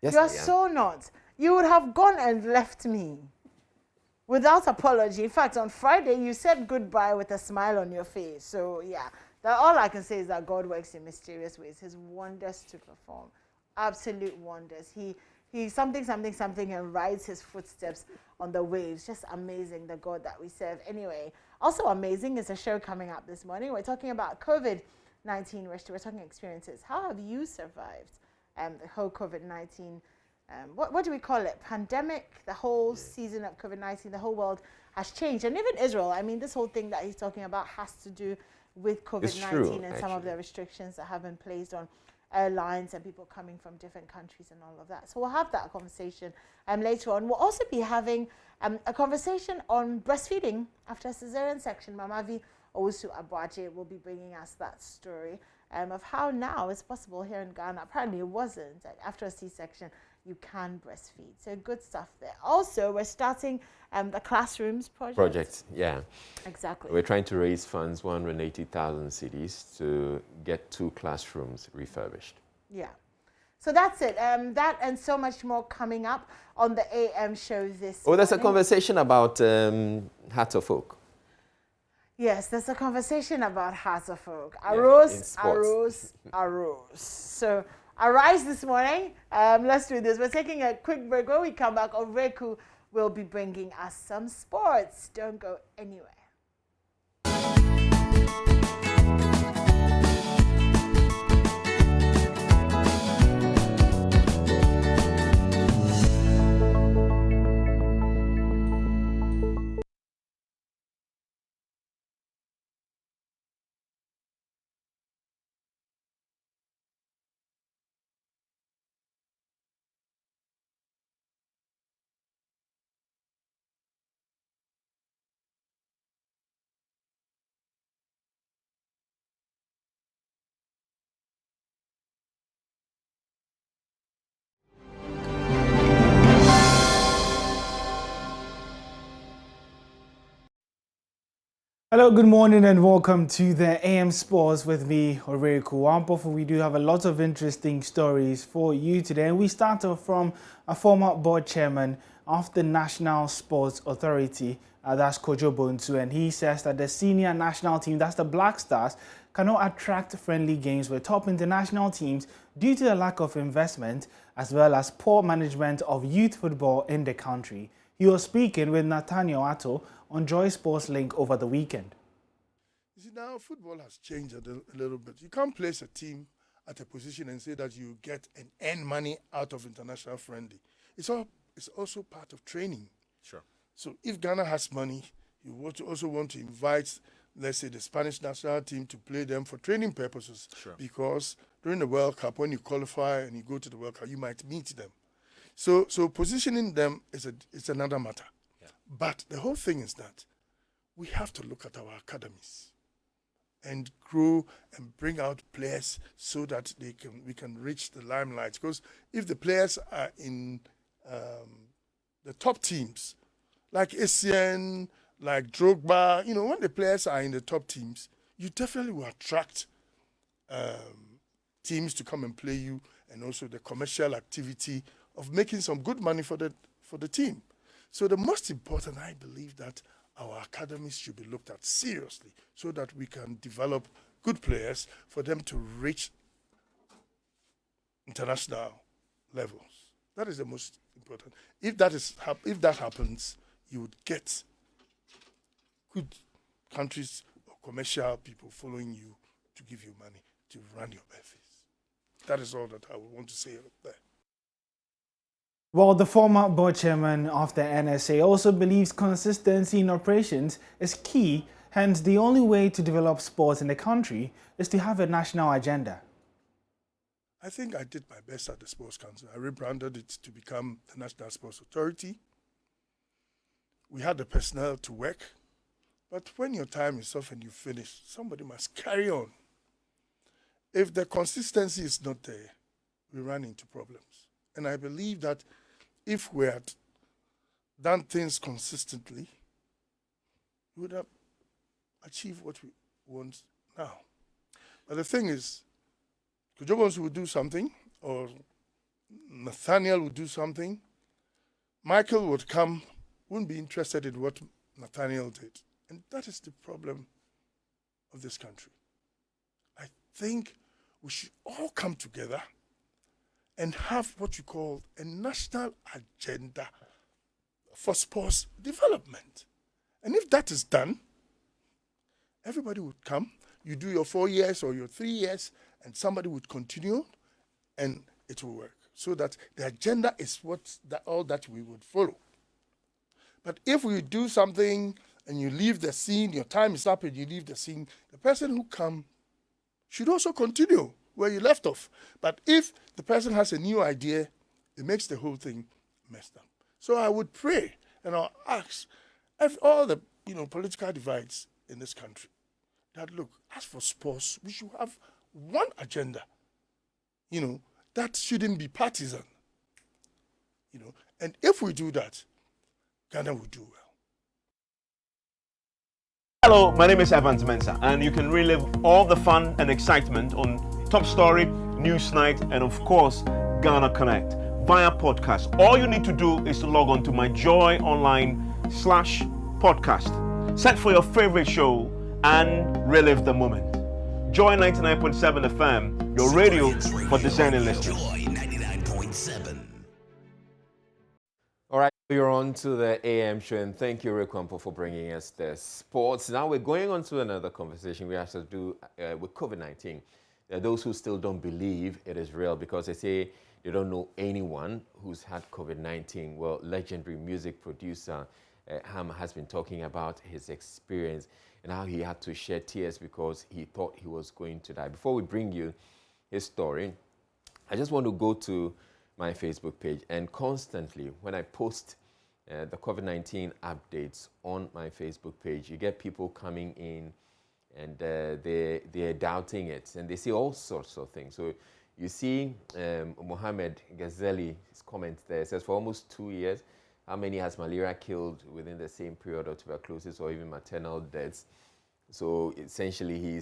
Yes, you are so not. You would have gone and left me without apology. In fact, on Friday, you said goodbye with a smile on your face. So, yeah, all I can say is that God works in mysterious ways. His wonders to perform. Absolute wonders. He something and rides his footsteps on the waves. Just amazing, the God that we serve. Anyway, also amazing is a show coming up this morning. We're talking about COVID-19. We're talking experiences. How have you survived the whole COVID-19? What do we call it? Pandemic, the whole season of COVID-19, the whole world has changed. And even Israel, I mean, this whole thing that he's talking about has to do with COVID-19 and some of the restrictions that have been placed on airlines and people coming from different countries and all of that. So we'll have that conversation later on. We'll also be having a conversation on breastfeeding after a cesarean section. Mamavi Owusu Abuaje will be bringing us that story of how now it's possible here in Ghana. Apparently it wasn't. After a C-section, you can breastfeed. So good stuff there. Also, we're starting the classrooms project. Yeah. Exactly. We're trying to raise funds, 180,000 cedis, to get 2 classrooms refurbished. Yeah. So that's it. That and so much more coming up on the AM show this morning. There's a conversation about Heart of Oak. Yes, there's a conversation about Heart of Oak. Arose. So, arise this morning. Let's do this. We're taking a quick break. When we come back, Oreku will be bringing us some sports. Don't go anywhere. Hello, good morning and welcome to the AM Sports with me, Oreku Wampofu. We do have a lot of interesting stories for you today. And we start off from a former board chairman of the National Sports Authority, that's Kojo Bonsu, and he says that the senior national team, that's the Black Stars, cannot attract friendly games with top international teams due to the lack of investment as well as poor management of youth football in the country. He was speaking with Nathaniel Atto on Joy Sports Link over the weekend. You see, now football has changed a little bit. You can't place a team at a position and say that you get and earn money out of international friendly. It's also part of training. Sure. So if Ghana has money, you also want to invite, let's say, the Spanish national team to play them for training purposes. Sure. Because during the World Cup, when you qualify and you go to the World Cup, you might meet them. So positioning them is another matter. Yeah. But the whole thing is that we have to look at our academies and grow and bring out players so that we can reach the limelight. Because if the players are in the top teams, like Essien, like Drogba, when the players are in the top teams, you definitely will attract teams to come and play you, and also the commercial activity of making some good money for the team. So the most important, I believe, that our academies should be looked at seriously so that we can develop good players for them to reach international levels. That is the most important. If that happens, you would get good countries or commercial people following you to give you money to run your affairs. That is all that I would want to say up there. Well, the former board chairman of the NSA also believes consistency in operations is key, hence the only way to develop sports in the country is to have a national agenda. I think I did my best at the Sports Council. I rebranded it to become the National Sports Authority. We had the personnel to work, but when your time is off and you finish, somebody must carry on. If the consistency is not there, we run into problems. And I believe that if we had done things consistently, we would have achieved what we want now. But the thing is, Kujobons would do something, or Nathaniel would do something. Michael would come, wouldn't be interested in what Nathaniel did. And that is the problem of this country. I think we should all come together and have what you call a national agenda for sports development. And if that is done, everybody would come. You do your 4 years or your 3 years, and somebody would continue, and it will work. So that the agenda is all that we would follow. But if we do something and you leave the scene, your time is up and you leave the scene, the person who comes should also continue where you left off. But if the person has a new idea, it makes the whole thing messed up. So I would pray and I'll ask if all the political divides in this country, that look, as for sports, we should have one agenda. That shouldn't be partisan. And if we do that, Ghana will do well. Hello, my name is Evans Mensah, and you can relive all the fun and excitement on Top Story, Newsnight, and of course, Ghana Connect via podcast. All you need to do is to log on to my Joy Online/podcast. Search for your favorite show and relive the moment. Joy 99.7 FM, your radio for discerning listeners. All right, you're on to the AM show, and thank you, Rekwampo, for bringing us the sports. Now we're going on to another conversation we have to do with COVID-19. There are those who still don't believe it is real because they say they don't know anyone who's had COVID-19. Well, legendary music producer Ham has been talking about his experience and how he had to shed tears because he thought he was going to die. Before we bring you his story, I just want to go to my Facebook page, and constantly when I post the COVID-19 updates on my Facebook page, you get people coming in and they're doubting it and they say all sorts of things. So you see Mohammed Ghazali's comment there. It says, for almost 2 years, how many has malaria killed within the same period of tuberculosis or even maternal deaths? So essentially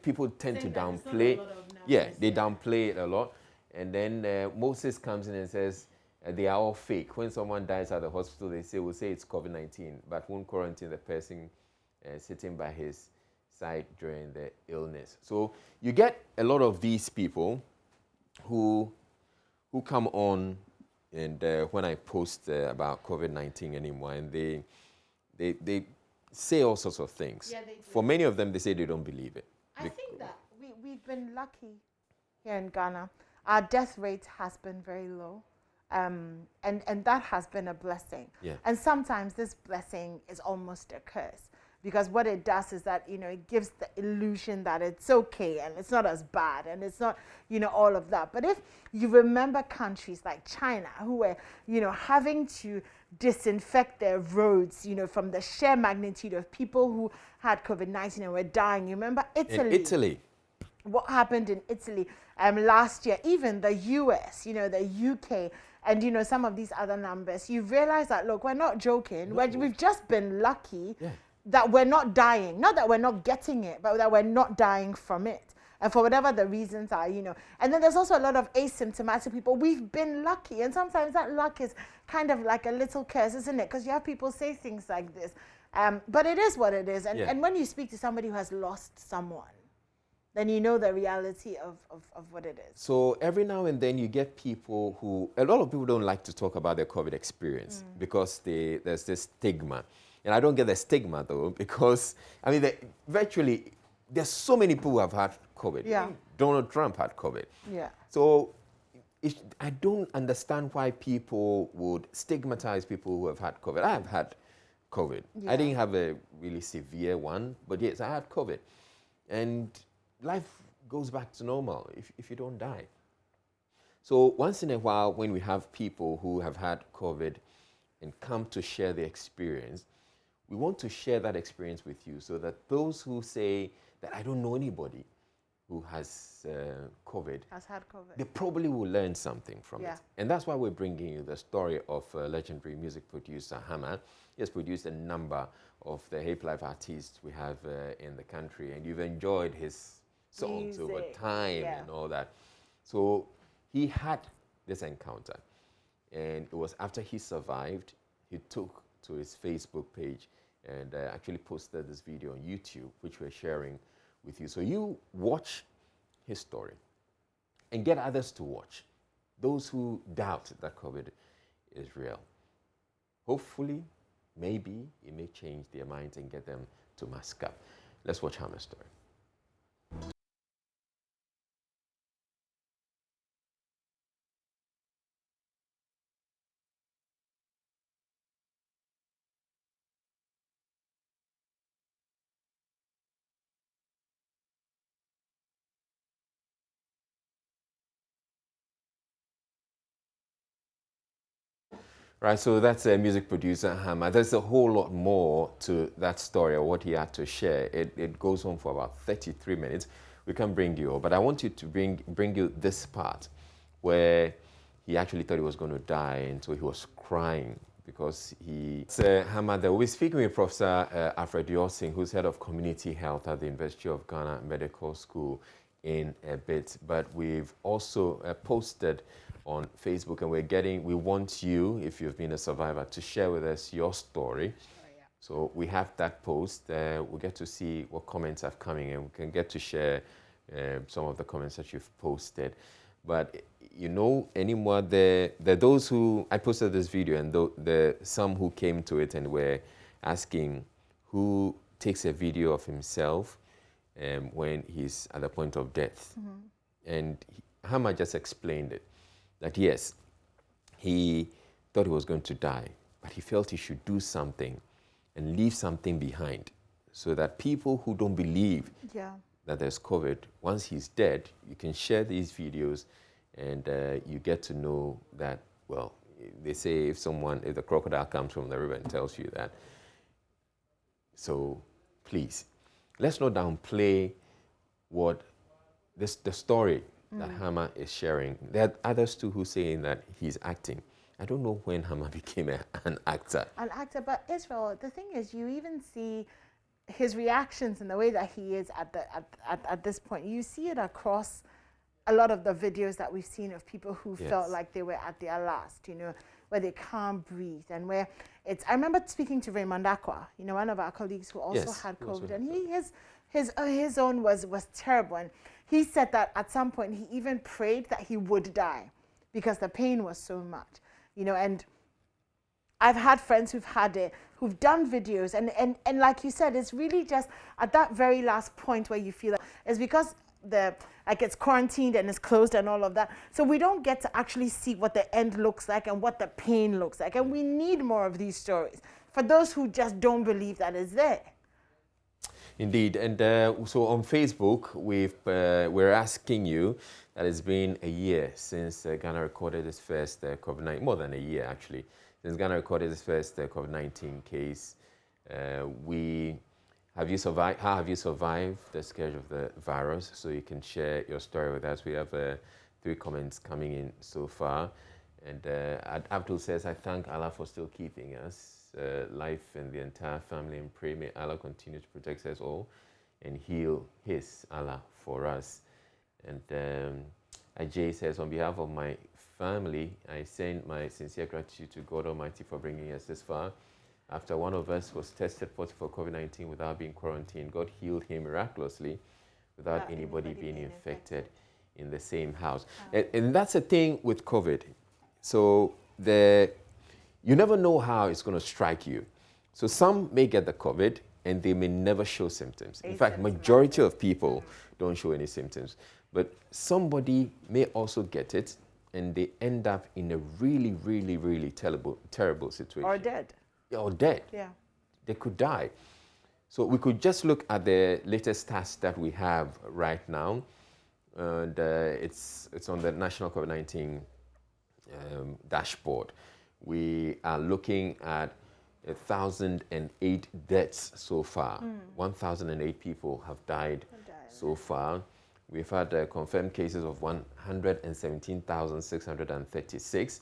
people tend to downplay. Yeah, they downplay it a lot. And then Moses comes in and says they are all fake. When someone dies at the hospital, we'll say it's COVID-19, but won't quarantine the person sitting by his side during the illness. So you get a lot of these people who come on, and when I post about COVID-19 anymore, and they say all sorts of things. Yeah, they do. For many of them, they say they don't believe it. I think that we've been lucky here in Ghana. Our death rate has been very low, and that has been a blessing. Yeah. And sometimes this blessing is almost a curse, because what it does is that, it gives the illusion that it's okay and it's not as bad and it's not, all of that. But if you remember countries like China who were, having to disinfect their roads, from the sheer magnitude of people who had COVID-19 and were dying. You remember Italy? In Italy. What happened in Italy last year, even the US, the UK, and some of these other numbers, you realize that, look, we're not joking. No. We've just been lucky that we're not dying. Not that we're not getting it, but that we're not dying from it. And for whatever the reasons are, And then there's also a lot of asymptomatic people. We've been lucky. And sometimes that luck is kind of like a little curse, isn't it? Because you have people say things like this. But it is what it is. And when you speak to somebody who has lost someone, then you know the reality of what it is. So every now and then you get people who, a lot of people don't like to talk about their COVID experience because there's this stigma. And I don't get the stigma though, because, virtually, there's so many people who have had COVID. Yeah. Donald Trump had COVID. Yeah. So I don't understand why people would stigmatize people who have had COVID. I have had COVID. Yeah. I didn't have a really severe one, but yes, I had COVID. And life goes back to normal if you don't die. So once in a while, when we have people who have had COVID and come to share their experience, we want to share that experience with you so that those who say that I don't know anybody who has COVID, Has had COVID. they probably will learn something from it. And that's why we're bringing you the story of legendary music producer Hammer. He has produced a number of the Hip Life artists we have in the country, and you've enjoyed his songs over time and all that. So he had this encounter, and it was after he survived, he took to his Facebook page and actually posted this video on YouTube, which we're sharing with you. So you watch his story and get others to watch, those who doubt that COVID is real. Hopefully, maybe it may change their minds and get them to mask up. Let's watch Hammer's story. Right, so that's a music producer, Hammer. There's a whole lot more to that story or what he had to share. It goes on for about 33 minutes. We can bring you all, but I want you to bring you this part where he actually thought he was going to die, and so he was crying because he... Hammer, we'll be speaking with Professor Alfred Yorsing, who's head of community health at the University of Ghana Medical School, in a bit. But we've also posted on Facebook, and we want you, if you've been a survivor, to share with us your story. So we have that post. We'll get to see what comments have coming, and we can get to share some of the comments that you've posted. But you know, anymore, there are those who, I posted this video, and there some who came to it and were asking who takes a video of himself when he's at the point of death. And Hammer just explained it, that yes, he thought he was going to die, but he felt he should do something and leave something behind so that people who don't believe that there's COVID, once he's dead, you can share these videos and you get to know that, well, they say if the crocodile comes from the river and tells you that. So please, let's not downplay the story that Hammer is sharing. There are others too who saying that he's acting. I don't know when Hammer became an actor. An actor, but Israel, the thing is, you even see his reactions and the way that he is at this point. You see it across a lot of the videos that we've seen of people who felt like they were at their last, you know, where they can't breathe, and where I remember speaking to Raymond Aqua, you know, one of our colleagues who also had COVID, and his own was terrible, and he said that at some point he even prayed that he would die because the pain was so much, you know. And I've had friends who've done videos, and like you said, it's really just at that very last point where you feel that it's because it's quarantined and it's closed and all of that. So we don't get to actually see what the end looks like and what the pain looks like. And we need more of these stories for those who just don't believe that it's there. Indeed, and so on Facebook, we're asking you that it's been a year since Ghana recorded its first COVID-19, more than a year actually, since Ghana recorded its first COVID-19 case. How have you survived the scourge of the virus? So you can share your story with us. We have 3 comments coming in so far. And Abdul says, I thank Allah for still keeping us, life and the entire family, and pray may Allah continue to protect us all and heal his Allah for us. And Ajay says, on behalf of my family, I send my sincere gratitude to God Almighty for bringing us this far. After one of us was tested positive for COVID-19 without being quarantined, God healed him miraculously without anybody being infected in the same house. And that's the thing with COVID. So you never know how it's going to strike you. So some may get the COVID and they may never show symptoms. In fact, majority of people don't show any symptoms. But somebody may also get it and they end up in a really, really, really terrible situation. Or dead. Or dead. Yeah. They could die. So we could just look at the latest stats that we have right now. And it's on the National COVID-19 dashboard. We are looking at 1,008 deaths so far. 1,008 people have died so far. We've had confirmed cases of 117,636.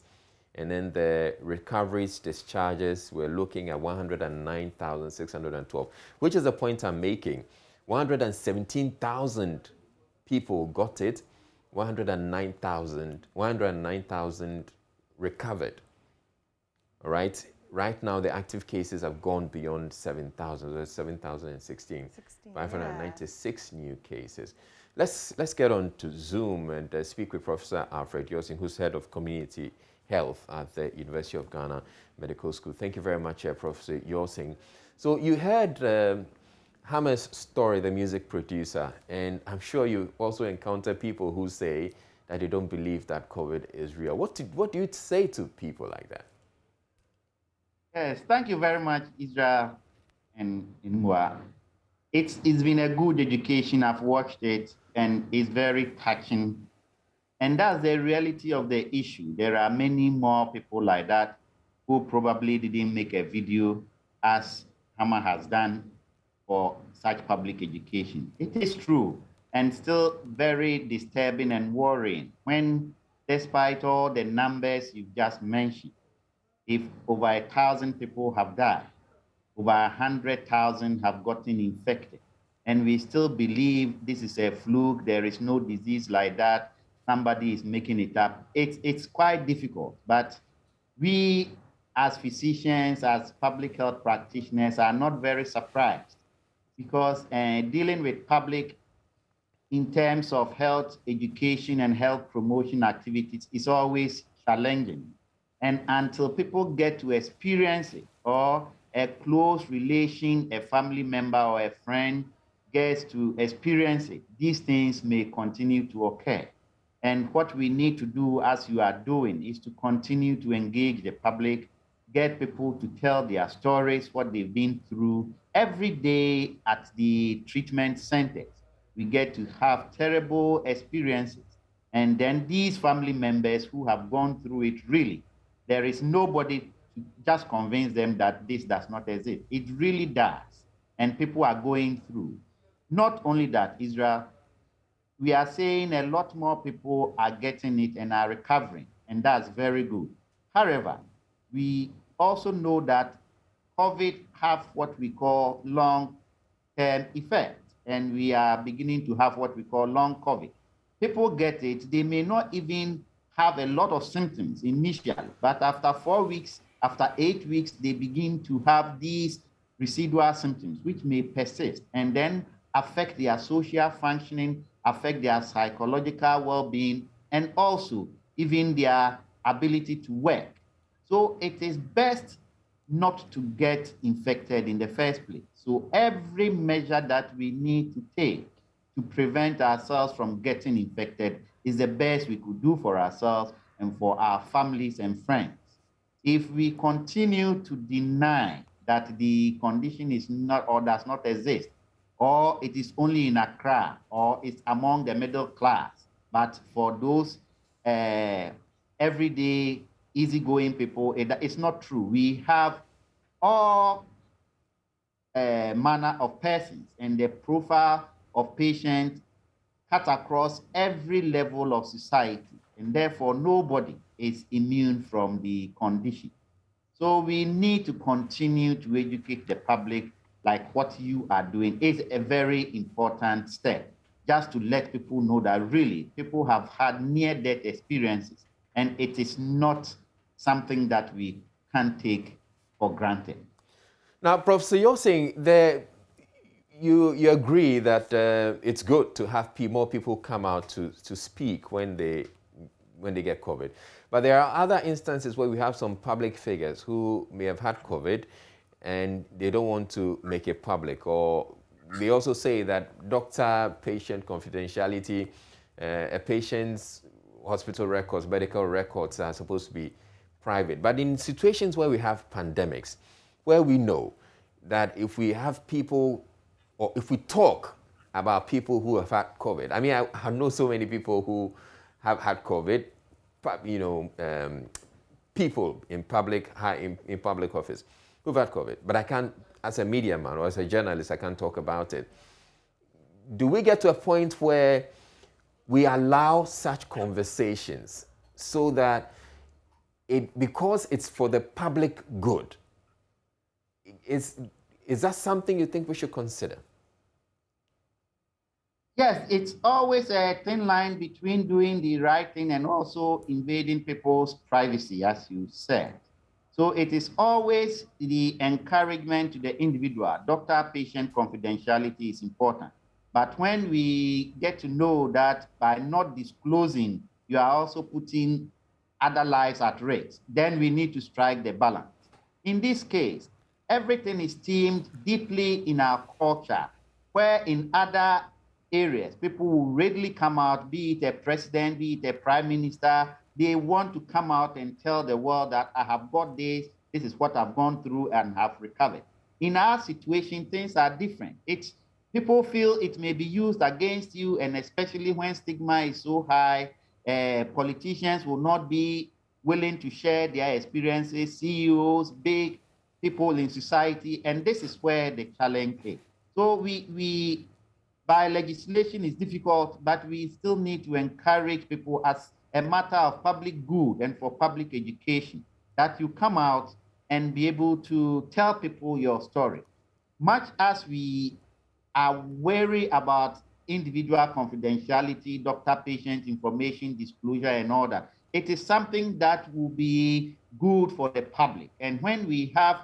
And then the recoveries, discharges, we're looking at 109,612, which is the point I'm making. 117,000 people got it, 109,000 recovered. All right? Right now, the active cases have gone beyond 7,000. There's 7,016, 596 new cases. Let's get on to Zoom and speak with Professor Alfred Yorsing, who's head of community health at the University of Ghana Medical School. Thank you very much, Professor Yorsing. So you heard Hammer's story, the music producer, and I'm sure you also encounter people who say that they don't believe that COVID is real. What do you say to people like that? Yes, thank you very much, Israel and Inwa. It's been a good education. I've watched it, and it's very touching. And that's the reality of the issue. There are many more people like that who probably didn't make a video as Hama has done for such public education. It is true and still very disturbing and worrying when, despite all the numbers you've just mentioned, if over 1,000 people have died, over 100,000 have gotten infected, and we still believe this is a fluke, there is no disease like that, somebody is making it up. It's quite difficult, but we as physicians, as public health practitioners are not very surprised because dealing with public in terms of health education and health promotion activities is always challenging. And until people get to experience it, or a close relation, a family member or a friend gets to experience it, these things may continue to occur. And what we need to do, as you are doing, is to continue to engage the public, get people to tell their stories, what they've been through. Every day at the treatment centers, we get to have terrible experiences. And then these family members who have gone through it, really, there is nobody to just convince them that this does not exist. It really does. And people are going through. Not only that, Israel, we are saying a lot more people are getting it and are recovering, and that's very good. However, we also know that COVID have what we call long-term effect, and we are beginning to have what we call long COVID. People get it, they may not even have a lot of symptoms initially, but after 4 weeks, after 8 weeks, they begin to have these residual symptoms, which may persist and then affect their social functioning, affect their psychological well-being, and also even their ability to work. So it is best not to get infected in the first place. So every measure that we need to take to prevent ourselves from getting infected is the best we could do for ourselves and for our families and friends. If we continue to deny that the condition is not or does not exist, or it is only in Accra, or it's among the middle class, but for those everyday easygoing people, it's not true. We have all manner of persons, and the profile of patients cut across every level of society, and therefore nobody is immune from the condition. So we need to continue to educate the public like what you are doing is a very important step, just to let people know that really people have had near-death experiences, and it is not something that we can take for granted. Now, Prof, so you're saying that you agree that it's good to have more people come out to speak when they get COVID. But there are other instances where we have some public figures who may have had COVID and they don't want to make it public, or they also say that doctor-patient confidentiality, a patient's hospital records, medical records are supposed to be private. But in situations where we have pandemics, where we know that if we have people, or if we talk about people who have had COVID, I mean, I know so many people who have had COVID, you know, people in public office who've had COVID, but I can't, as a media man or as a journalist, I can't talk about it. Do we get to a point where we allow such conversations so that because it's for the public good, is that something you think we should consider? Yes, it's always a thin line between doing the right thing and also invading people's privacy, as you said. So it is always the encouragement to the individual. Doctor-patient confidentiality is important. But when we get to know that by not disclosing, you are also putting other lives at risk, then we need to strike the balance. In this case, everything is themed deeply in our culture, where in other areas, people will readily come out, be it a president, be it a prime minister, they want to come out and tell the world that I have got this is what I've gone through and have recovered. In our situation, things are different. People feel it may be used against you, and especially when stigma is so high, politicians will not be willing to share their experiences, CEOs, big people in society, and this is where the challenge is. So we by legislation is difficult, but we still need to encourage people as a matter of public good and for public education, that you come out and be able to tell people your story. Much as we are wary about individual confidentiality, doctor-patient information disclosure and all that, it is something that will be good for the public. And when we have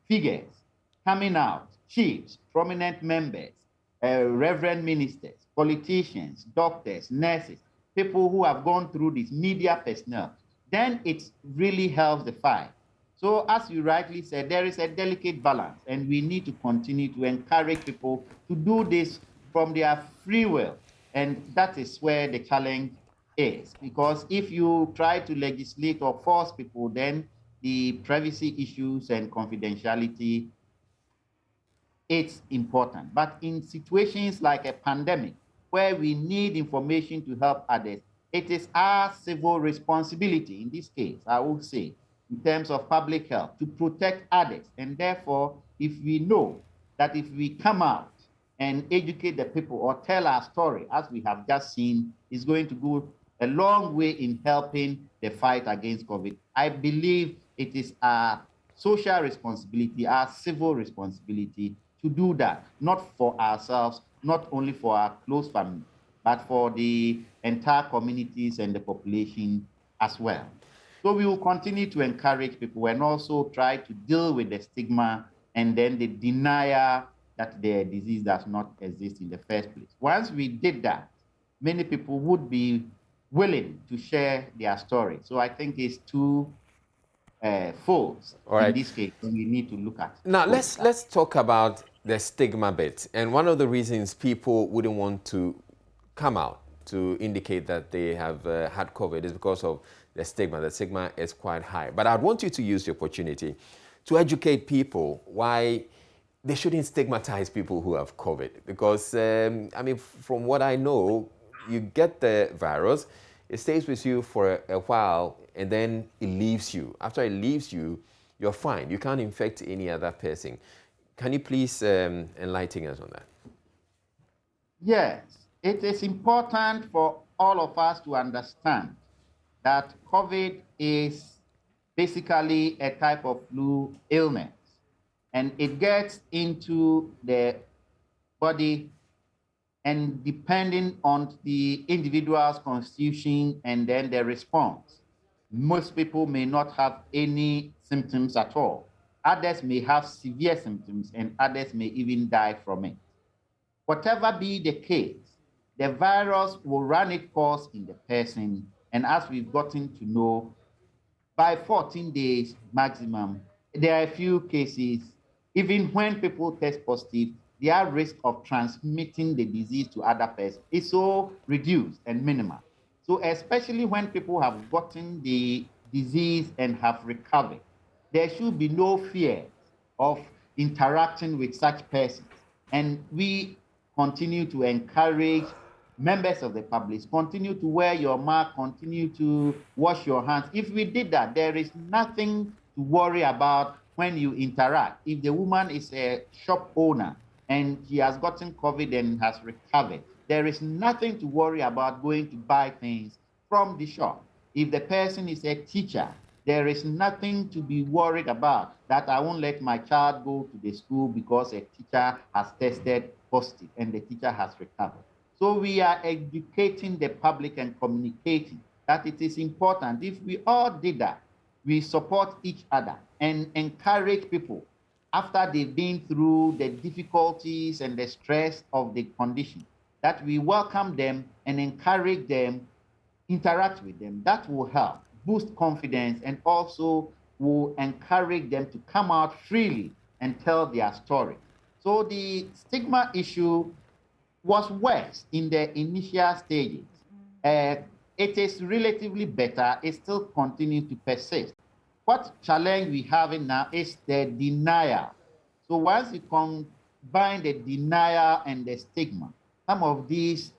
figures coming out, chiefs, prominent members, reverend ministers, politicians, doctors, nurses, people who have gone through this, media personnel, then it really helps the fight. So as you rightly said, there is a delicate balance, and we need to continue to encourage people to do this from their free will. And that is where the challenge is, because if you try to legislate or force people, then the privacy issues and confidentiality, it's important. But in situations like a pandemic, where we need information to help others, it is our civil responsibility, in this case, I will say, in terms of public health, to protect others. And therefore, if we know that if we come out and educate the people or tell our story, as we have just seen, is going to go a long way in helping the fight against COVID. I believe it is our social responsibility, our civil responsibility to do that, not for ourselves, not only for our close family, but for the entire communities and the population as well. So we will continue to encourage people and also try to deal with the stigma and then the denial that the disease does not exist in the first place. Once we did that, many people would be willing to share their story. So I think it's two folds in this case we need to look at. Now let's talk about the stigma bit. And one of the reasons people wouldn't want to come out to indicate that they have had COVID is because of the stigma. The stigma is quite high. But I'd want you to use the opportunity to educate people why they shouldn't stigmatize people who have COVID. Because, I mean, from what I know, you get the virus, it stays with you for a while, and then it leaves you. After it leaves you, you're fine. You can't infect any other person. Can you please enlighten us on that? Yes, it is important for all of us to understand that COVID is basically a type of flu illness, and it gets into the body, and depending on the individual's constitution and then the response, most people may not have any symptoms at all. Others may have severe symptoms, and others may even die from it. Whatever be the case, the virus will run its course in the person, and as we've gotten to know, by 14 days maximum, there are a few cases, even when people test positive, their risk of transmitting the disease to other persons is so reduced and minimal. So especially when people have gotten the disease and have recovered, there should be no fear of interacting with such persons. And we continue to encourage members of the public, continue to wear your mask, continue to wash your hands. If we did that, there is nothing to worry about when you interact. If the woman is a shop owner and she has gotten COVID and has recovered, there is nothing to worry about going to buy things from the shop. If the person is a teacher, there is nothing to be worried about, that I won't let my child go to the school because a teacher has tested positive and the teacher has recovered. So we are educating the public and communicating that it is important. If we all did that, we support each other and encourage people after they've been through the difficulties and the stress of the condition, that we welcome them and encourage them, interact with them. That will help boost confidence and also will encourage them to come out freely and tell their story. So the stigma issue was worse in the initial stages. It is relatively better. It still continues to persist. What challenge we have now is the denial. So once you combine the denial and the stigma, some of these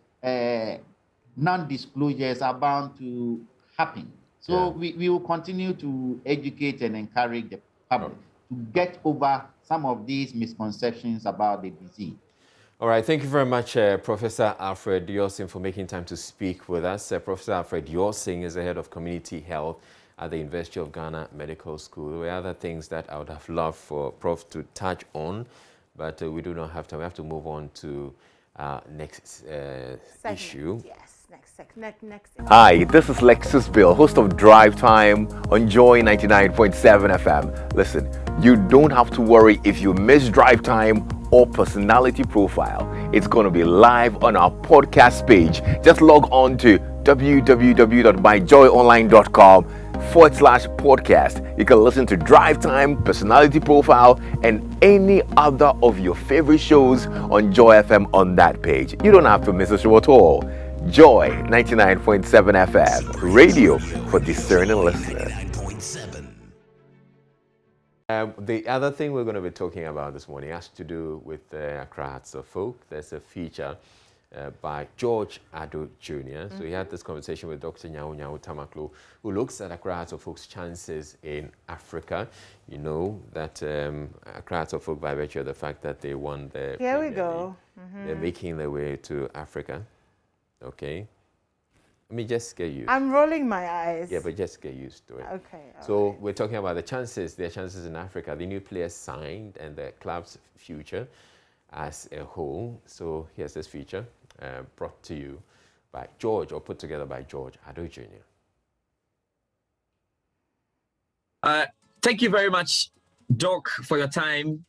non-disclosures are bound to happen. So we will continue to educate and encourage the public to get over some of these misconceptions about the disease. All right, thank you very much, Professor Alfred Yosin, for making time to speak with us. Professor Alfred Yosin is the head of community health at the University of Ghana Medical School. There were other things that I would have loved for Prof to touch on, but we do not have time. We have to move on to next issue. Yes. Next. Hi, this is Lexus Bill, host of Drive Time on Joy 99.7 FM. Listen, you don't have to worry if you miss Drive Time or Personality Profile. It's going to be live on our podcast page. Just log on to www.myjoyonline.com/podcast. You can listen to Drive Time, Personality Profile, and any other of your favorite shows on Joy FM on that page. You don't have to miss a show at all. Joy 99.7 FM, radio for discerning listeners. The other thing we're going to be talking about this morning has to do with Accra Hearts of Folk. There's a feature by George Addo Jr. So he had this conversation with Dr. Nyao Tamaklo, who looks at Accra Hearts of Folk's chances in Africa. You know that Accra Hearts of Folk, by virtue of the fact that they won the Here we go. They're making their way to Africa. Okay. Let me just get used. I'm rolling my eyes. Yeah, but just get used to it. Okay. So we're talking about their chances in Africa, the new players signed, and the club's future as a whole. So here's this feature brought to you by George, or put together by George Addo Jr. Thank you very much, Doc, for your time.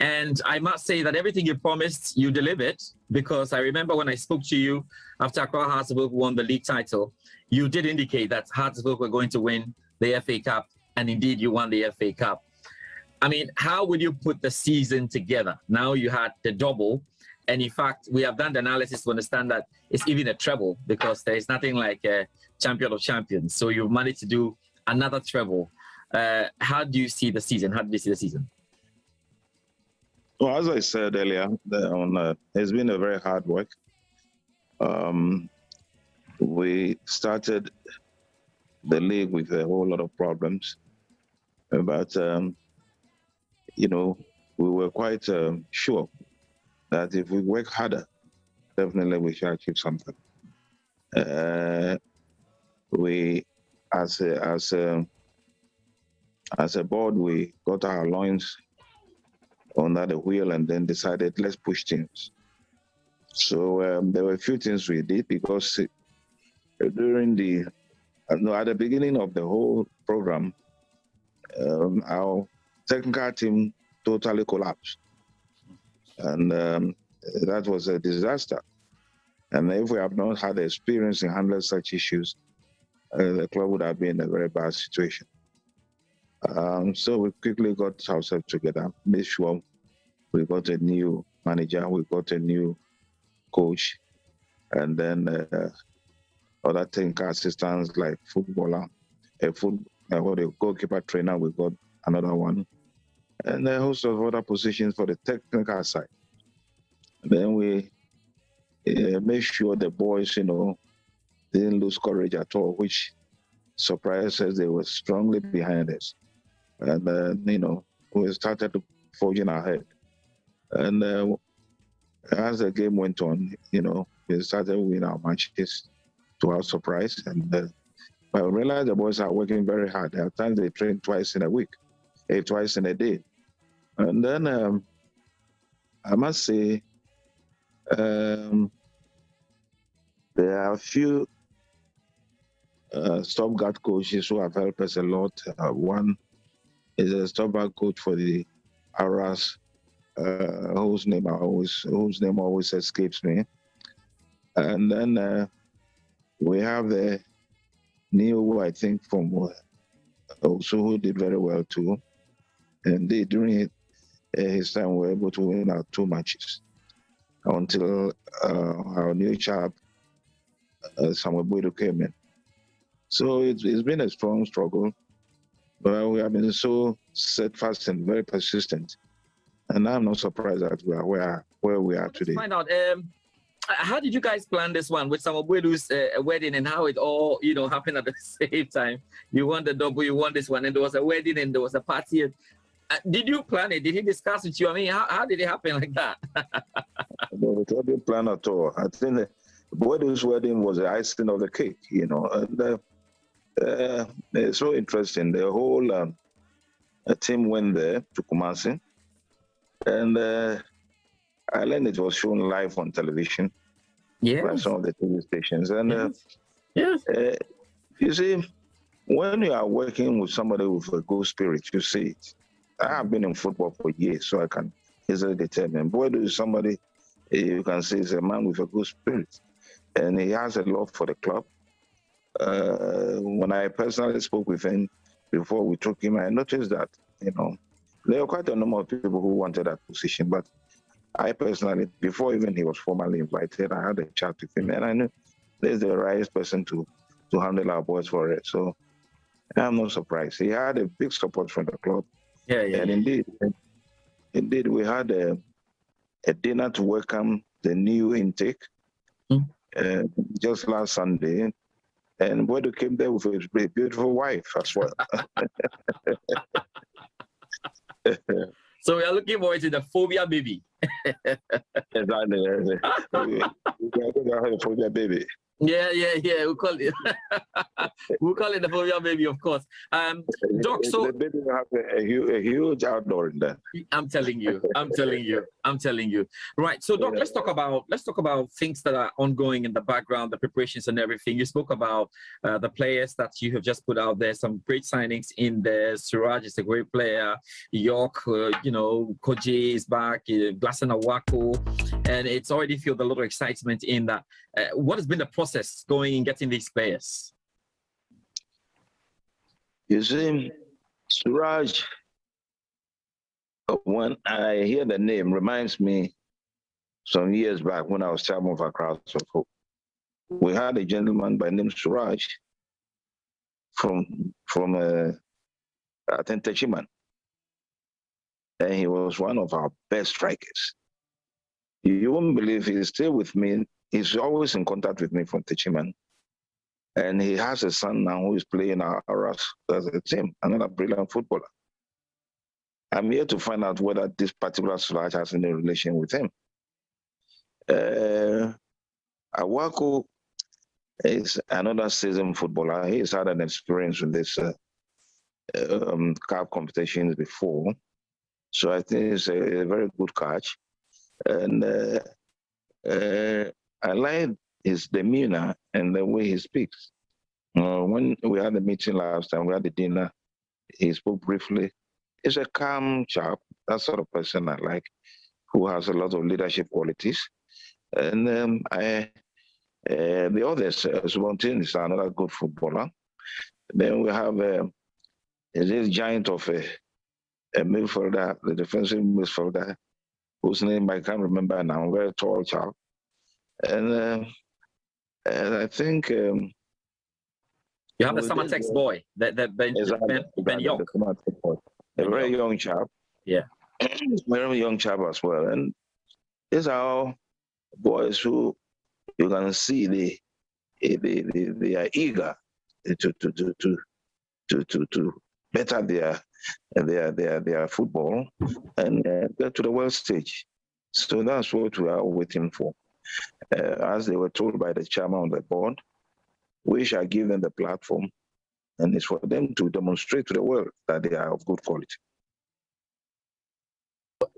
And I must say that everything you promised, you delivered, because I remember when I spoke to you after Accra Hearts of Oak won the league title, you did indicate that Hearts of Oak were going to win the FA Cup, and indeed you won the FA Cup. I mean, how would you put the season together? Now you had the double, and in fact, we have done the analysis to understand that it's even a treble, because there is nothing like a champion of champions. So you managed to do another treble. How do you see the season? How do you see the season? Well, as I said earlier, it's been a very hard work. We started the league with a whole lot of problems, but we were quite sure that if we work harder, definitely we shall achieve something. We, as a board, we got our loins under the wheel and then decided, let's push things. So there were a few things we did, because during at the beginning of the whole program, our technical team totally collapsed. And that was a disaster. And if we have not had the experience in handling such issues, the club would have been in a very bad situation. So we quickly got ourselves together, made sure we got a new manager, we got a new coach, and then other technical assistants like footballer, a goalkeeper trainer, we got another one, and a host of other positions for the technical side. And then we made sure the boys, didn't lose courage at all, which surprised us. They were strongly behind us. And we started forging ahead. And as the game went on, we started winning our matches to our surprise. And but we realized the boys are working very hard. There are times they train twice in a week, twice in a day. And then I must say, there are a few stopgap coaches who have helped us a lot. One is a stopgap coach for the Aras, whose name always escapes me. And then we have the new, I think, from also who did very well too. And during his time, we were able to win our 2 matches until our new chap, Samuel Boydo, came in. So it's been a strong struggle, but we have been so steadfast and very persistent. And I'm not surprised that we are where we are today. Find out, How did you guys plan this one with some of Wedu's wedding and how it all, happened at the same time? You won the double, you won this one, and there was a wedding and there was a party. Did you plan it? Did he discuss with you? I mean, how did it happen like that? No, it didn't plan at all. I think Wedu's wedding was the icing of the cake, and it's so interesting. The whole team went there to Kumasi, and I learned it was shown live on television. By some of the TV stations. And you see, when you are working with somebody with a good spirit, you see it. I have been in football for years, so I can easily determine. Boy, is somebody you can say is a man with a good spirit, and he has a love for the club. When I personally spoke with him before we took him, I noticed that there were quite a number of people who wanted that position, but I personally, before even he was formally invited, I had a chat with him, and I knew there's the right person to handle our boys for it. So I'm not surprised. He had a big support from the club. And indeed, we had a dinner to welcome the new intake just last Sunday. And Bodo came there with his beautiful wife as well. So we are looking forward to the phobia baby. Exactly. We are going to have a phobia baby. Yeah. We'll call it. We'll call it the phobia baby, of course. Doc, so the baby will have a huge outdoor in there. I'm telling you. Right. So, Doc, let's talk about things that are ongoing in the background, the preparations and everything. You spoke about the players that you have just put out there. Some great signings in there. Suraj is a great player. York, Koji is back. Glassen Awako, and it's already filled a lot of excitement in that. What has been the process going in getting these players? You see, Suraj, when I hear the name, reminds me some years back when I was chairman of Accra of Hope. We had a gentleman by the name Suraj from I think Techiman, and he was one of our best strikers. You won't believe he's still with me. He's always in contact with me from Techiman. And he has a son now who is playing us as a team, another brilliant footballer. I'm here to find out whether this particular Suraj has any relation with him. Awako is another seasoned footballer. He's had an experience with this cup competitions before. So I think it's a very good catch. And I like his demeanor and the way he speaks. When we had the meeting last time, we had the dinner, he spoke briefly. He's a calm chap, that sort of person I like, who has a lot of leadership qualities. And the others, Subontin is another good footballer. Then we have this giant of a midfielder, the defensive midfielder, whose name I can't remember now, very tall chap. And I think you have the Summertex boy, Ben York. A very young chap. Yeah. Very young chap as well. And these are all boys who you can see they are eager to better their football and get to the world stage. So that's what we are waiting for. As they were told by the chairman of the board, we shall give them the platform, and it's for them to demonstrate to the world that they are of good quality.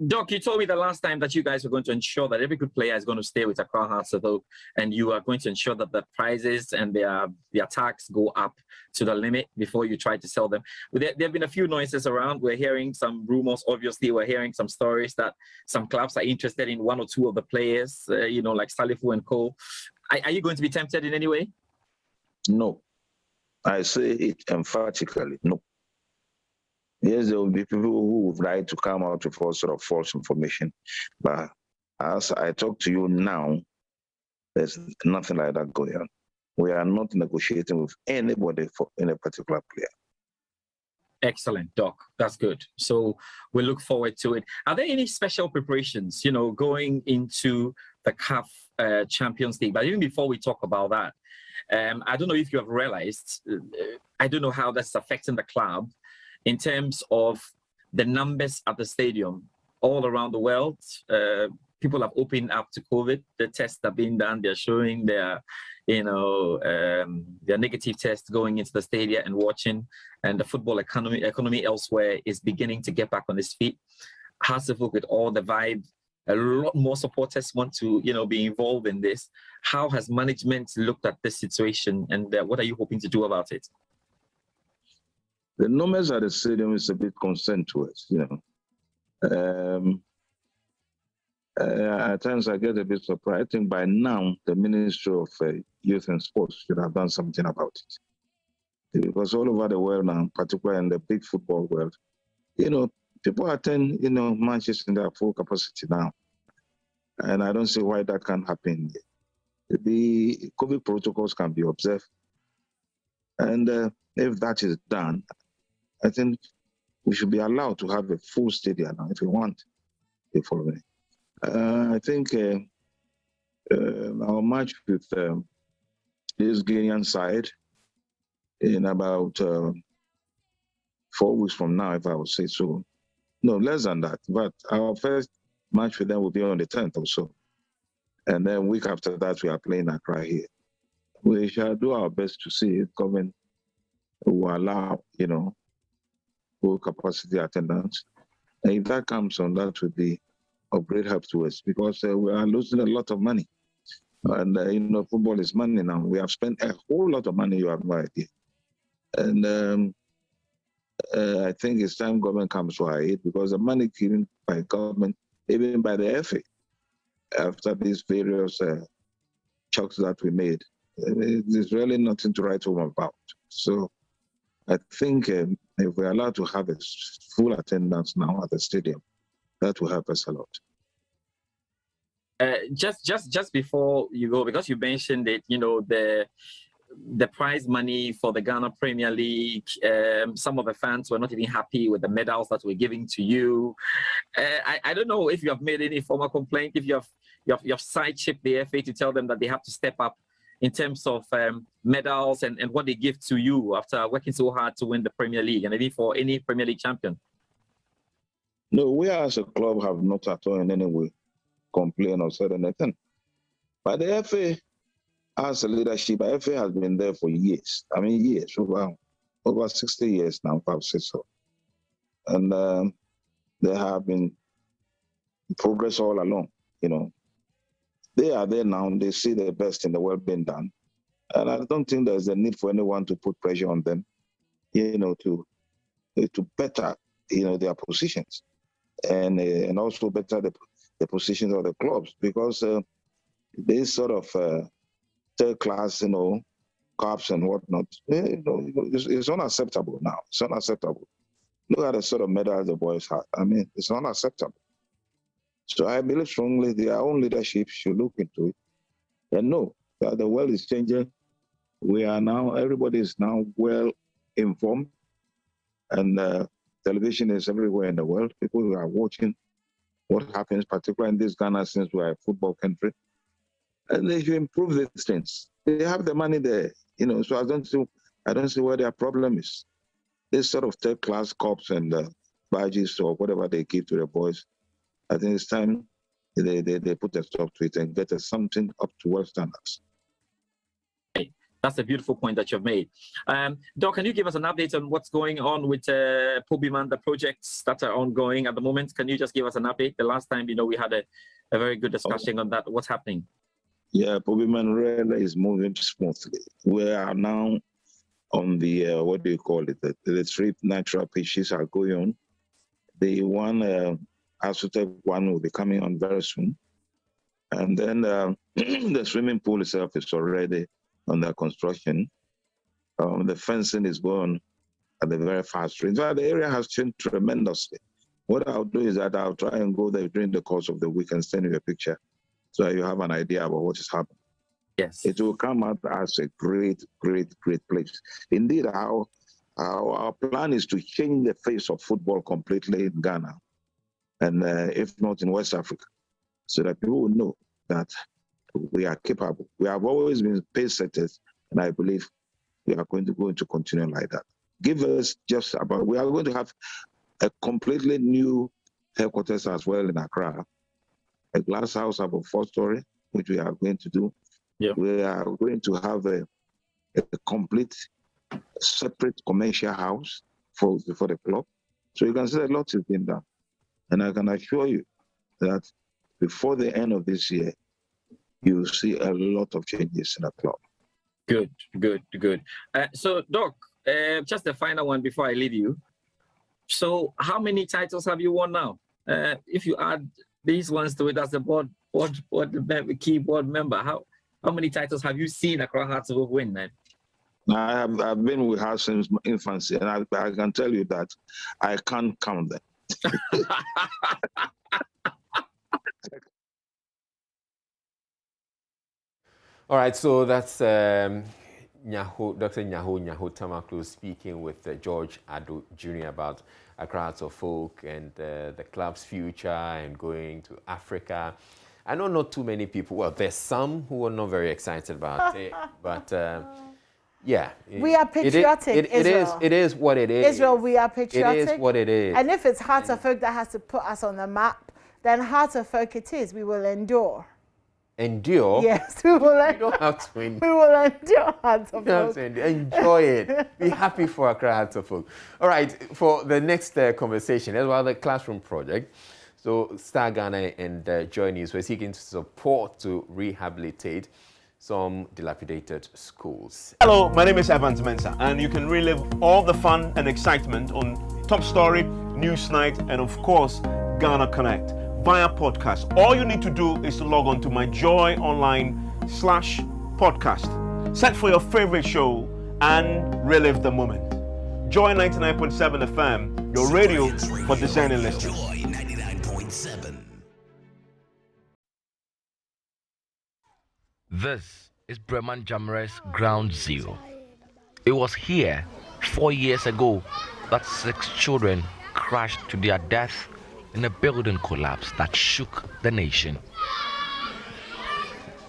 Doc, you told me the last time that you guys were going to ensure that every good player is going to stay with Accra Hearts of Oak, and you are going to ensure that the prizes and the attacks go up to the limit before you try to sell them. There have been a few noises around. We're hearing some rumors. Obviously, we're hearing some stories that some clubs are interested in one or two of the players, like Salifu and Co. Are you going to be tempted in any way? No. I say it emphatically, no. Yes, there will be people who would like to come out with all sort of false information. But as I talk to you now, there's nothing like that going on. We are not negotiating with anybody for any particular player. Excellent, Doc. That's good. So we look forward to it. Are there any special preparations, going into the CAF Champions League. But even before we talk about that, I don't know if you have realized, I don't know how that's affecting the club in terms of the numbers at the stadium all around the world. People have opened up to COVID. The tests are being done. They're showing their, their negative tests going into the stadium and watching. And the football economy elsewhere is beginning to get back on its feet. Hasselhoek with all the vibe. A lot more supporters want to, be involved in this. How has management looked at this situation, and what are you hoping to do about it? The numbers at the stadium is a bit concerned to us, At times I get a bit surprised. I think by now the Ministry of Youth and Sports should have done something about it. Because all over the world now, particularly in the big football world, people attend, matches in their full capacity now. And I don't see why that can't happen. The COVID protocols can be observed. And if that is done, I think we should be allowed to have a full stadium now if we want. I think our match with this Guinean side in about 4 weeks from now, if I would say so. No, less than that. But our first match with them will be on the 10th or so. And then week after that, we are playing Accra here. We shall do our best to see if government will allow, full capacity attendance. And if that comes on, that would be of great help to us because we are losing a lot of money. And, football is money now. We have spent a whole lot of money, you have no idea. And I think it's time government comes to our aid because the money given by government, even by the FA, after these various checks that we made, there's really nothing to write home about. So I think if we're allowed to have a full attendance now at the stadium, that will help us a lot. Just before you go, because you mentioned it, the prize money for the Ghana Premier League, some of the fans were not even happy with the medals that were giving to you. I don't know if you have made any formal complaint, if you have side-chipped the FA to tell them that they have to step up in terms of medals and what they give to you after working so hard to win the Premier League and maybe for any Premier League champion. No, we as a club have not at all in any way complained or said anything. But the FA, as a leadership, the FA has been there for years. I mean, years, over 60 years now, if I would say so. And there have been progress all along, They are there now, they see the best in the world being done. And I don't think there's a need for anyone to put pressure on them, to better, their positions. And also better the positions of the clubs because this sort of third class, cups and whatnot, it's unacceptable now. It's unacceptable. Look at the sort of medals the boys have. I mean, it's unacceptable. So I believe strongly their own leadership should look into it and know that the world is changing. Everybody is now well informed and television is everywhere in the world. People are watching what happens, particularly in this Ghana, since we are a football country. And they should improve these things. They have the money there, so I don't see where their problem is. This sort of third-class cups and badges or whatever they give to the boys, I think it's time they put a stop to it and get something up to world standards. That's a beautiful point that you've made. Doc, can you give us an update on what's going on with Pobiman, the projects that are ongoing at the moment? Can you just give us an update? The last time, we had a very good discussion on that. What's happening? Yeah, Pobiman really is moving smoothly. We are now on the, the 3 natural pitches are going on. The one, Asutec one will be coming on very soon. And then the swimming pool itself is already under construction. The fencing is going at a very fast rate. The area has changed tremendously. What I'll do is that I'll try and go there during the course of the week and send you a picture so you have an idea about what is happening. Yes. It will come out as a great, great, great place. Indeed, our plan is to change the face of football completely in Ghana and if not in West Africa, so that people will know that we are capable. We have always been pace setters, and I believe we are going to continue like that. Give us just about, we are going to have a completely new headquarters as well in Accra, a glass house about 4-story, which we are going to do. Yeah. We are going to have a complete separate commercial house for the club. So you can see a lot has been done. And I can assure you that before the end of this year, you will see a lot of changes in the club. Good. So, Doc, just the final one before I leave you. So, how many titles have you won now? If you add these ones to it as a keyboard member, how many titles have you seen Accra Hearts of Oak win, man? I've been with her since infancy, and I can tell you that I can't count them. All right, so that's Dr. Nyaho Tamale speaking with George Ado Jr. about Accra Hearts of Oak and the club's future and going to Africa. I know not too many people, well, there's some who are not very excited about it, but yeah. We are patriotic, Israel. It is what it is. Israel, we are patriotic. It is what it is. And if it's Hearts of Oak that has to put us on the map, then Hearts of Oak it is. We will endure. Endure? Yes, we will endure. You don't have to endure. We will endure Hearts of Oak. Enjoy it. Be happy for Accra Hearts of Oak. All right, for the next conversation, as well, the classroom project. So Star Ghana and JoyNews were seeking support to rehabilitate some dilapidated schools. Hello, my name is Evans Mensah, and you can relive all the fun and excitement on Top Story, Newsnight, and of course, Ghana Connect via podcast. All you need to do is to log on to my joyonline/podcast. Search for your favorite show and relive the moment. Joy 99.7 FM, your radio for discerning listeners. Joy 99.7. This is Breman Jamre's Ground Zero. It was here 4 years ago that 6 children crashed to their death in a building collapse that shook the nation.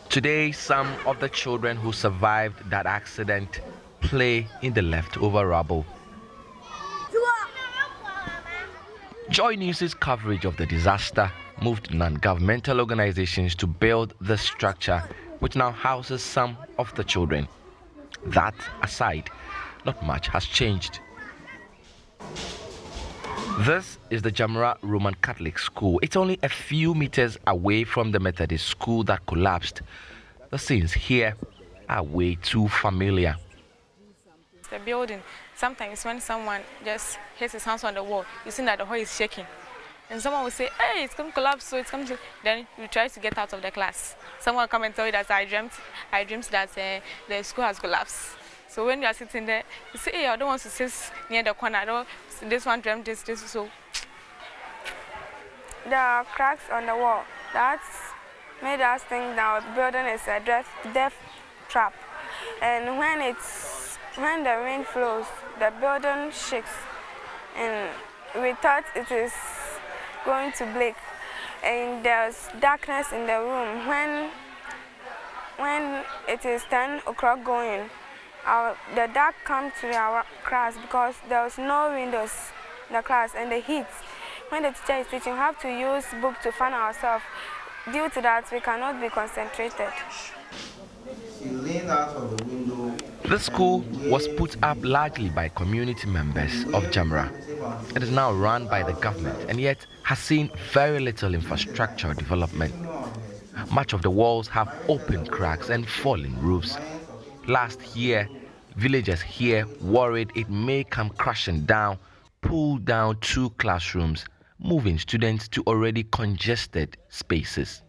Today, some of the children who survived that accident play in the leftover rubble. JoyNews' coverage of the disaster moved non-governmental organizations to build the structure which now houses some of the children. That aside, not much has changed. This is the Jamra Roman Catholic School. It's only a few meters away from the Methodist school that collapsed. The scenes here are way too familiar. The building, sometimes when someone just hits his hands on the wall, you see that the wall is shaking. And someone will say, hey, it's going to collapse, so it's going to... Then you try to get out of the class. Someone will come and tell you that I dreamt that the school has collapsed. So when you are sitting there, you say, hey, I don't want to sit near the corner. This one dreamt this, so... There are cracks on the wall. That's made us think that our building is a death trap. And when the rain flows, the building shakes. And we thought it is going to break. And there's darkness in the room. When it is 10 o'clock going, the dark comes to our class because there's no windows in the class and the heat. When the teacher is teaching, we have to use book to fan ourselves. Due to that, we cannot be concentrated. She leaned out of the window. The school was put up largely by community members of Jamra. It is now run by the government and yet has seen very little infrastructure development. Much of the walls have open cracks and fallen roofs. Last year, villagers here worried it may come crashing down, pull down 2 classrooms, moving students to already congested spaces.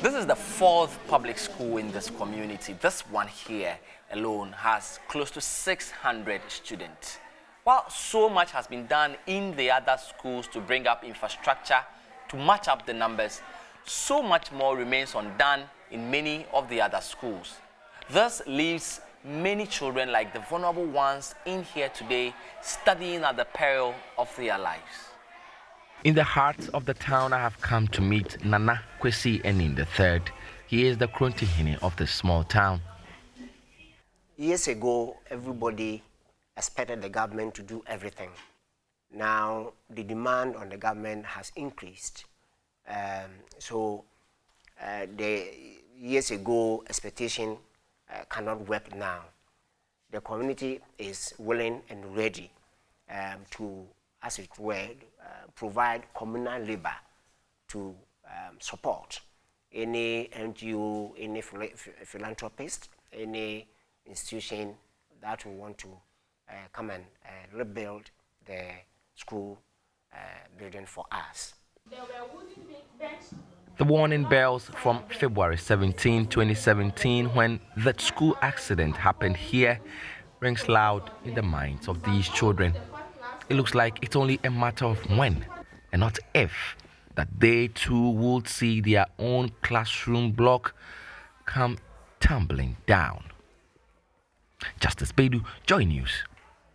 This is the 4th public school in this community. This one here alone has close to 600 students. While so much has been done in the other schools to bring up infrastructure to match up the numbers, so much more remains undone in many of the other schools. This leaves many children like the vulnerable ones in here today studying at the peril of their lives. In the heart of the town, I have come to meet Nana Kwesi Enin III. He is the Krontihini of this small town. Years ago, everybody expected the government to do everything. Now, the demand on the government has increased. So, the years ago expectation cannot work now. The community is willing and ready to, as it were, provide communal labor to support any NGO, any philanthropist, any institution that will want to come and rebuild the school building for us. The warning bells from February 17, 2017, when that school accident happened here, rings loud in the minds of these children. It looks like it's only a matter of when, and not if, that they too would see their own classroom block come tumbling down. Justice Bedu, JoyNews,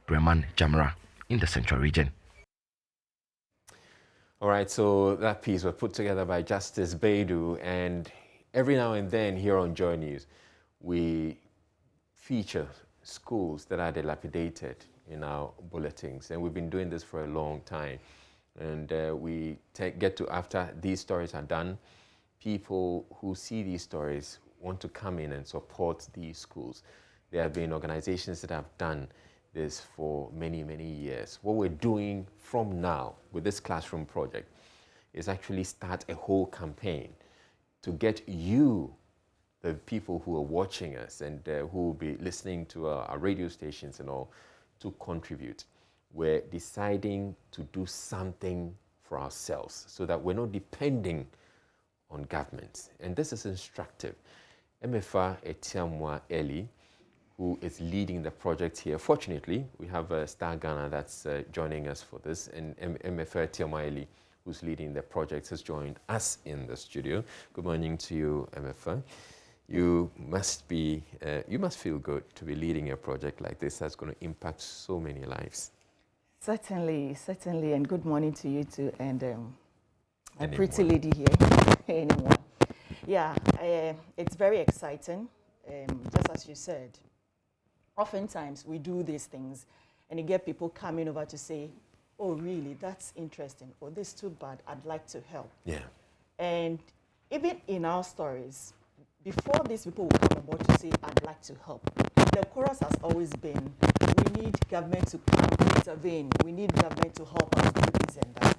Breman Jamra in the Central Region. All right, so that piece was put together by Justice Bedu, and every now and then here on JoyNews, we feature schools that are dilapidated in our bulletins, and we've been doing this for a long time. And we get to, after these stories are done, people who see these stories want to come in and support these schools. There have been organizations that have done this for many, many years. What we're doing from now with this classroom project is actually start a whole campaign to get you, the people who are watching us and who will be listening to our radio stations and all, to contribute. We're deciding to do something for ourselves so that we're not depending on government. And this is instructive. Emefa Etiamwa Eli, who is leading the project here. Fortunately, we have Star Ghana that's joining us for this, and Emefa Etiamwa Eli, who's leading the project, has joined us in the studio. Good morning to you, Emefa. You must feel good to be leading a project like this that's going to impact so many lives. Certainly, certainly, and good morning to you too, and a pretty lady here, anyone. Yeah, it's very exciting, just as you said. Oftentimes we do these things and you get people coming over to say, oh really, that's interesting, or this is too bad, I'd like to help. Yeah. And even in our stories, before these people will come aboard to say, I'd like to help, the chorus has always been, we need government to come intervene, we need government to help us do this and that.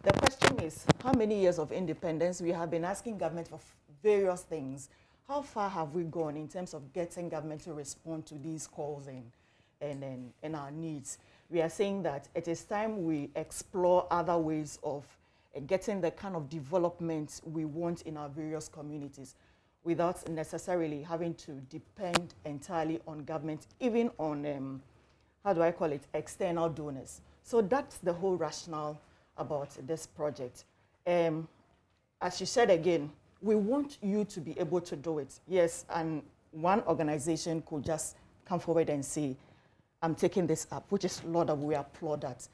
The question is, how many years of independence? We have been asking government for various things. How far have we gone in terms of getting government to respond to these calls and our needs? We are saying that it is time we explore other ways of getting the kind of development we want in our various communities without necessarily having to depend entirely on government, even on, external donors. So that's the whole rationale about this project. As you said again, we want you to be able to do it. Yes, and one organization could just come forward and say, I'm taking this up, which is laudable, we applaud that.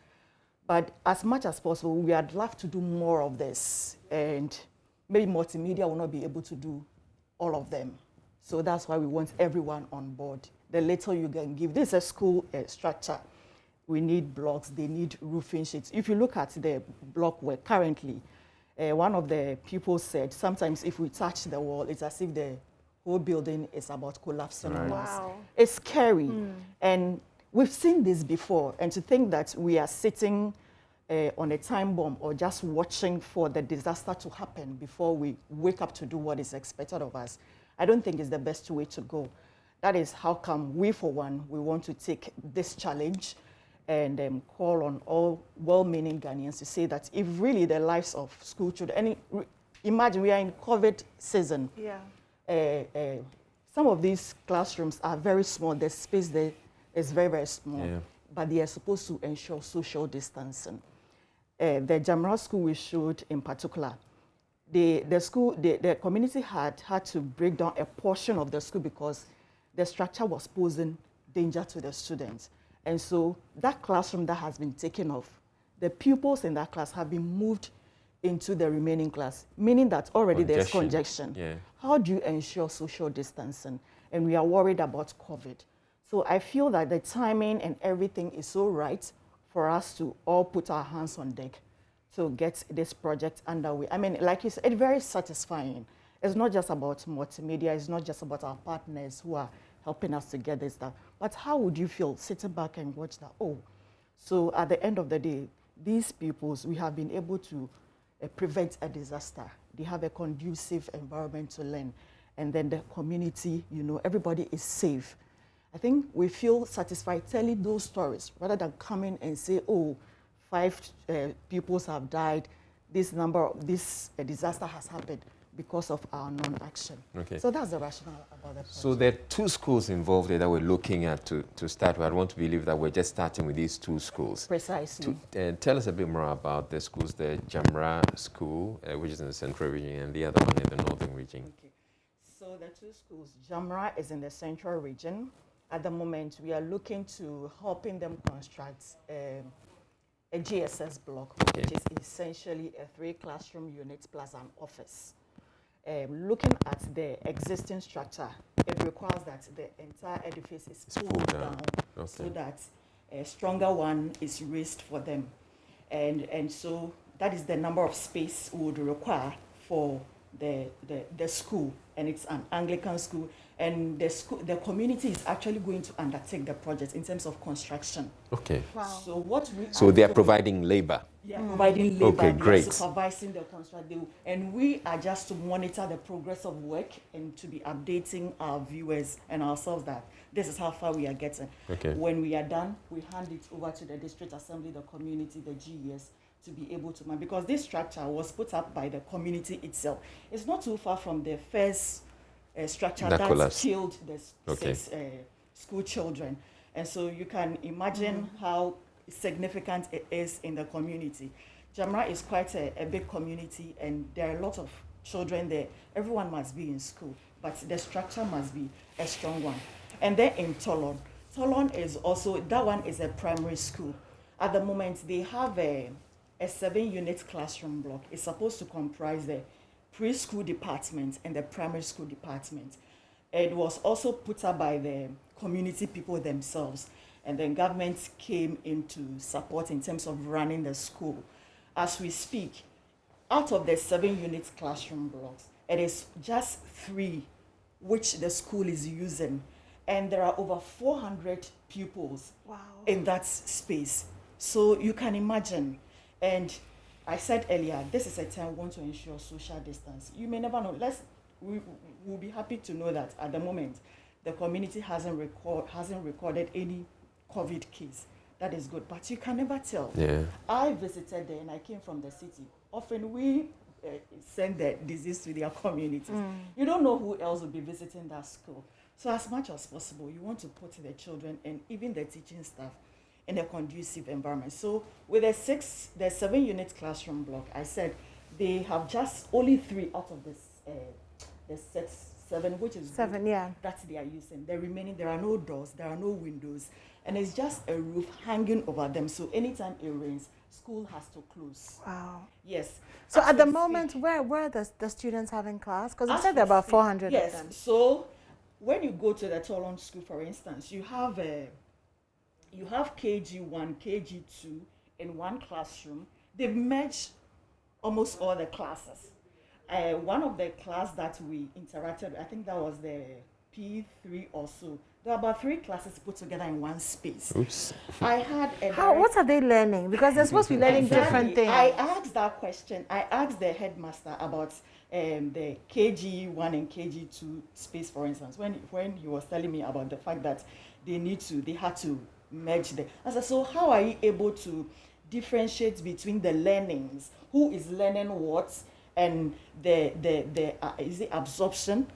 But as much as possible, we would love to do more of this. And maybe multimedia will not be able to do all of them. So that's why we want everyone on board. The little you can give. This is a school structure. We need blocks, they need roofing sheets. If you look at the block work currently, one of the people said, sometimes if we touch the wall, it's as if the whole building is about collapsing on us. Wow. It's scary. And we've seen this before. And to think that we are sitting on a time bomb or just watching for the disaster to happen before we wake up to do what is expected of us, I don't think is the best way to go. That is how come we, for one, we want to take this challenge and call on all well-meaning Ghanaians to say that if really the lives of school children, imagine we are in COVID season. Yeah. Some of these classrooms are very small. The space there is very, very small. Yeah. But they are supposed to ensure social distancing. The Jamra school we showed in particular, the community had to break down a portion of the school because the structure was posing danger to the students. And so that classroom that has been taken off, the pupils in that class have been moved into the remaining class, meaning that already there's congestion. Yeah. How do you ensure social distancing? And we are worried about COVID. So I feel that the timing and everything is so right for us to all put our hands on deck to get this project underway. I mean, like you said, it's very satisfying. It's not just about multimedia, it's not just about our partners who are helping us to get this stuff. But how would you feel sitting back and watch that? Oh, so at the end of the day, these pupils, we have been able to prevent a disaster. They have a conducive environment to learn. And then the community, you know, everybody is safe. I think we feel satisfied telling those stories rather than coming and say, oh, 5 pupils have died, this disaster has happened because of our non-action. Okay. So that's the rationale about that. So there are 2 schools involved there that we're looking at to start with. I want to believe that we're just starting with these 2 schools. Precisely. Tell us a bit more about the schools, the Jamra School, which is in the central region, and the other one in the northern region. Okay. So the 2 schools, Jamra is in the central region. At the moment, we are looking to helping them construct a GSS block, which is essentially a 3 classroom units plus an office. Looking at the existing structure, it requires that the entire edifice is pulled down so that a stronger one is raised for them. And so that is the number of space we would require for the school, and it's an Anglican school. And the community is actually going to undertake the project in terms of construction. Okay. Wow. So they are providing labor. Yeah, providing labor. Okay, great. They are supervising the construction. And we are just to monitor the progress of work and to be updating our viewers and ourselves that this is how far we are getting. Okay. When we are done, we hand it over to the district assembly, the community, the GES, to be able to manage. Because this structure was put up by the community itself. It's not too far from the first structure that killed the 6 school children. And so you can imagine how significant it is in the community. Jamra is quite a big community, and there are a lot of children there. Everyone must be in school, but the structure must be a strong one. And then in Tolon is also, that one is a primary school. At the moment, they have a 7-unit classroom block. It's supposed to comprise the preschool department and the primary school department. It was also put up by the community people themselves, and then government came into support in terms of running the school. As we speak, out of the 7-unit classroom blocks, it is just 3 which the school is using, and there are over 400 pupils in that space. So you can imagine. And I said earlier, this is a time we want to ensure social distance. You may never know. We'll be happy to know that at the moment, the community hasn't recorded any COVID case. That is good, but you can never tell. Yeah. I visited there and I came from the city. Often we send the disease to their communities. You don't know who else will be visiting that school. So as much as possible, you want to put the children and even the teaching staff in a conducive environment. So with the 7-unit classroom block, I said they have just only 3 out of the 7, which is 7, yeah, that they are using. The remaining, there are no doors, there are no windows, and it's just a roof hanging over them. So anytime it rains, school has to close. Wow. Yes. So at the moment, where are the students having class? Because you said there are about 400 yes. of them. So when you go to the Tolon school, for instance, you have KG1, KG2 in one classroom. They've merged almost all the classes. One of the class that we interacted, I think that was the P3 or so. There are about 3 classes put together in one space. Oops. I had what are they learning? Because they're supposed to be learning different things. I asked that question. I asked the headmaster about the KG1 and KG2 space, for instance, when he was telling me about the fact that they had to merge them. I said, so how are you able to differentiate between the learnings? Who is learning what? and the is it absorption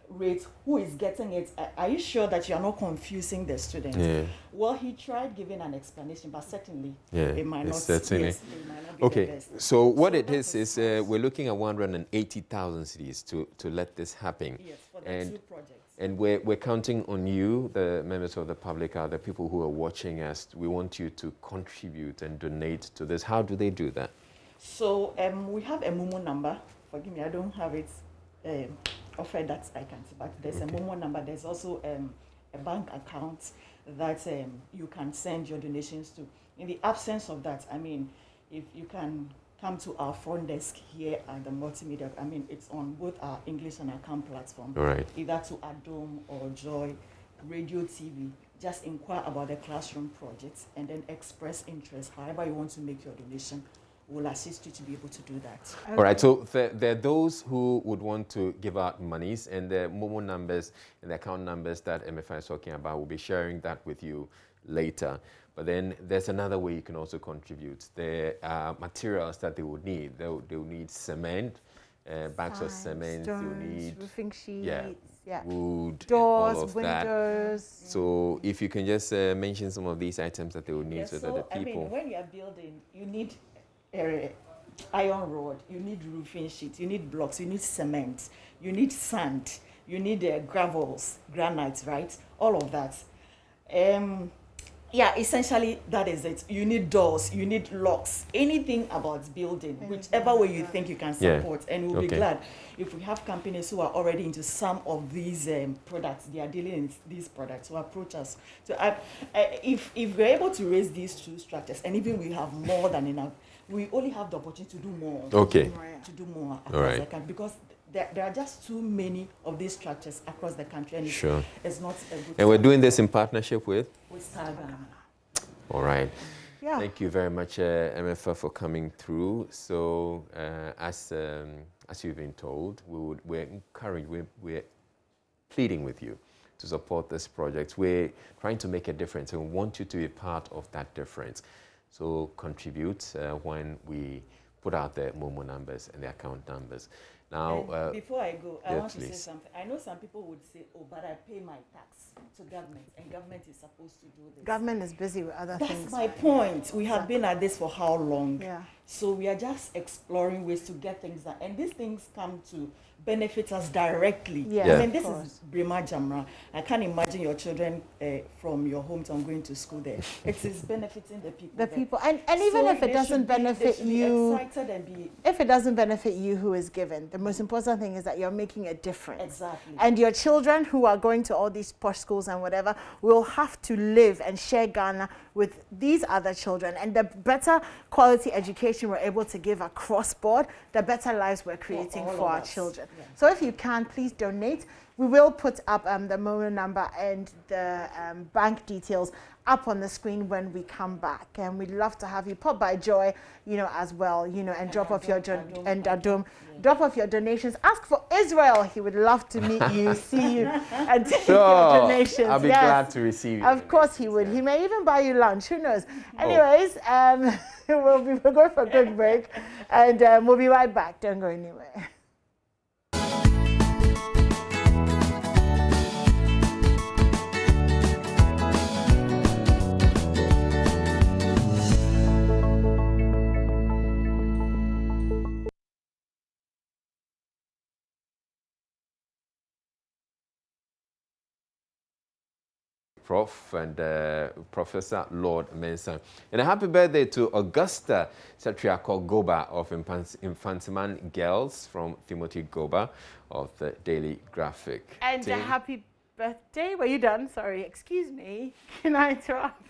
rate, who is getting it? Are you sure that you are not confusing the students? Yeah. Well, he tried giving an explanation, but certainly Yeah, it might not. certainly. Yes, it might not be Okay, the best. so what it is we're looking at 180,000 cedis to let this happen. Yes, for the 2 projects. And we're counting on you, the members of the public, the people who are watching us. We want you to contribute and donate to this. How do they do that? So we have a Momo number. Forgive me, I don't have it offered that I can see, but there's a Momo number. There's also a bank account that you can send your donations to. In the absence of that, I mean, if you can come to our front desk here at the multimedia, I mean, it's on both our English and Account platform. Right. Either to Adom or Joy, Radio, TV. Just inquire about the classroom projects and then express interest. However you want to make your donation, we'll assist you to be able to do that. All right, so there are those who would want to give out monies, and the Momo numbers and the account numbers that MFI is talking about, we'll be sharing that with you later. But then there's another way you can also contribute. There are materials that they would need. They will need cement, bags of cement, stones, they'll need roofing sheets, wood, doors, all of windows. that. So if you can just mention some of these items that they will need, so that the I people... mean, when you are building, you need iron rod, you need roofing sheet, you need blocks, you need cement, you need sand, you need gravels, granites, right? All of that. Yeah, essentially that is it. You need doors, you need locks, anything about building, whichever way you think you can support. And we'll be glad if we have companies who are already into some of these products, they are dealing in these products, who approach us. So if we're able to raise these 2 structures, and even we have more than enough, we only have the opportunity to do more. Okay. To do more All right. across the country, because there are just too many of these structures across the country, and Sure. it's not a good. And we're doing this in partnership with? Star Ghana. All right. Yeah. Thank you very much, MFA, for coming through. So, as you've been told, we're pleading with you to support this project. We're trying to make a difference, and we want you to be part of that difference. So contribute when we put out the Momo numbers and the account numbers. Now, before I go, I want to say please. something. I know some people would say, oh, but I pay my tax to government, and government is supposed to do this. Government is busy with other things. That's my point. We have been at this for how long? Yeah. So we are just exploring ways to get things done. And these things come to benefit us directly. Yeah. I mean, this is Brema Jamra. I can't imagine your children from your hometown going to school there. It is benefiting the people. The people, and even So if it they doesn't should be benefit you, excited and be. if it doesn't benefit you who is given, the most important thing is that you're making a difference. Exactly. And your children who are going to all these posh schools and whatever will have to live and share Ghana with these other children. And the better quality education we're able to give across board, the better lives we're creating for our children. Yeah. So if you can, please donate. We will put up the Momo number and the bank details up on the screen when we come back, and we'd love to have you pop by Joy, as well, and drop off your drop off your donations. Ask for Israel; he would love to meet you, see you, and take your donations. I'll be glad to receive you. Of course, he would. He may even buy you lunch. Who knows? Anyways, we'll go for a quick break, and we'll be right back. Don't go anywhere. Prof and Professor Lord Mensah. And a happy birthday to Augusta Satriako Goba of Infantiman Girls from Timothy Goba of the Daily Graphic. And a happy birthday. Were you done? Sorry, excuse me. Can I interrupt?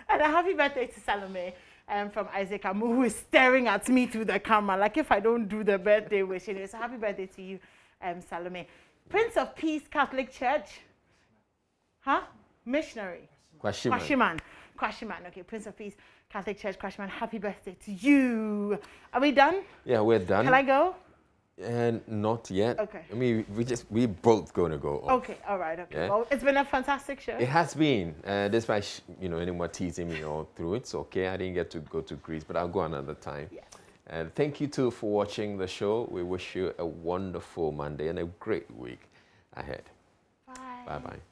And a happy birthday to Salome from Isaac Amu, who is staring at me through the camera, like if I don't do the birthday wish. Anyway, so happy birthday to you, Salome. Prince of Peace Catholic Church. Huh? Missionary. Kwashiman. Okay, Prince of Peace Catholic Church, Kwashiman. Happy birthday to you. Are we done? Yeah, we're done. Can I go? And not yet. Okay. I mean, we both going to go off. Okay, all right, okay. Yeah? Well, it's been a fantastic show. It has been. Despite, anyone teasing me all through, it's okay. I didn't get to go to Greece, but I'll go another time. Yes. And thank you too for watching the show. We wish you a wonderful Monday and a great week ahead. Bye. Bye-bye.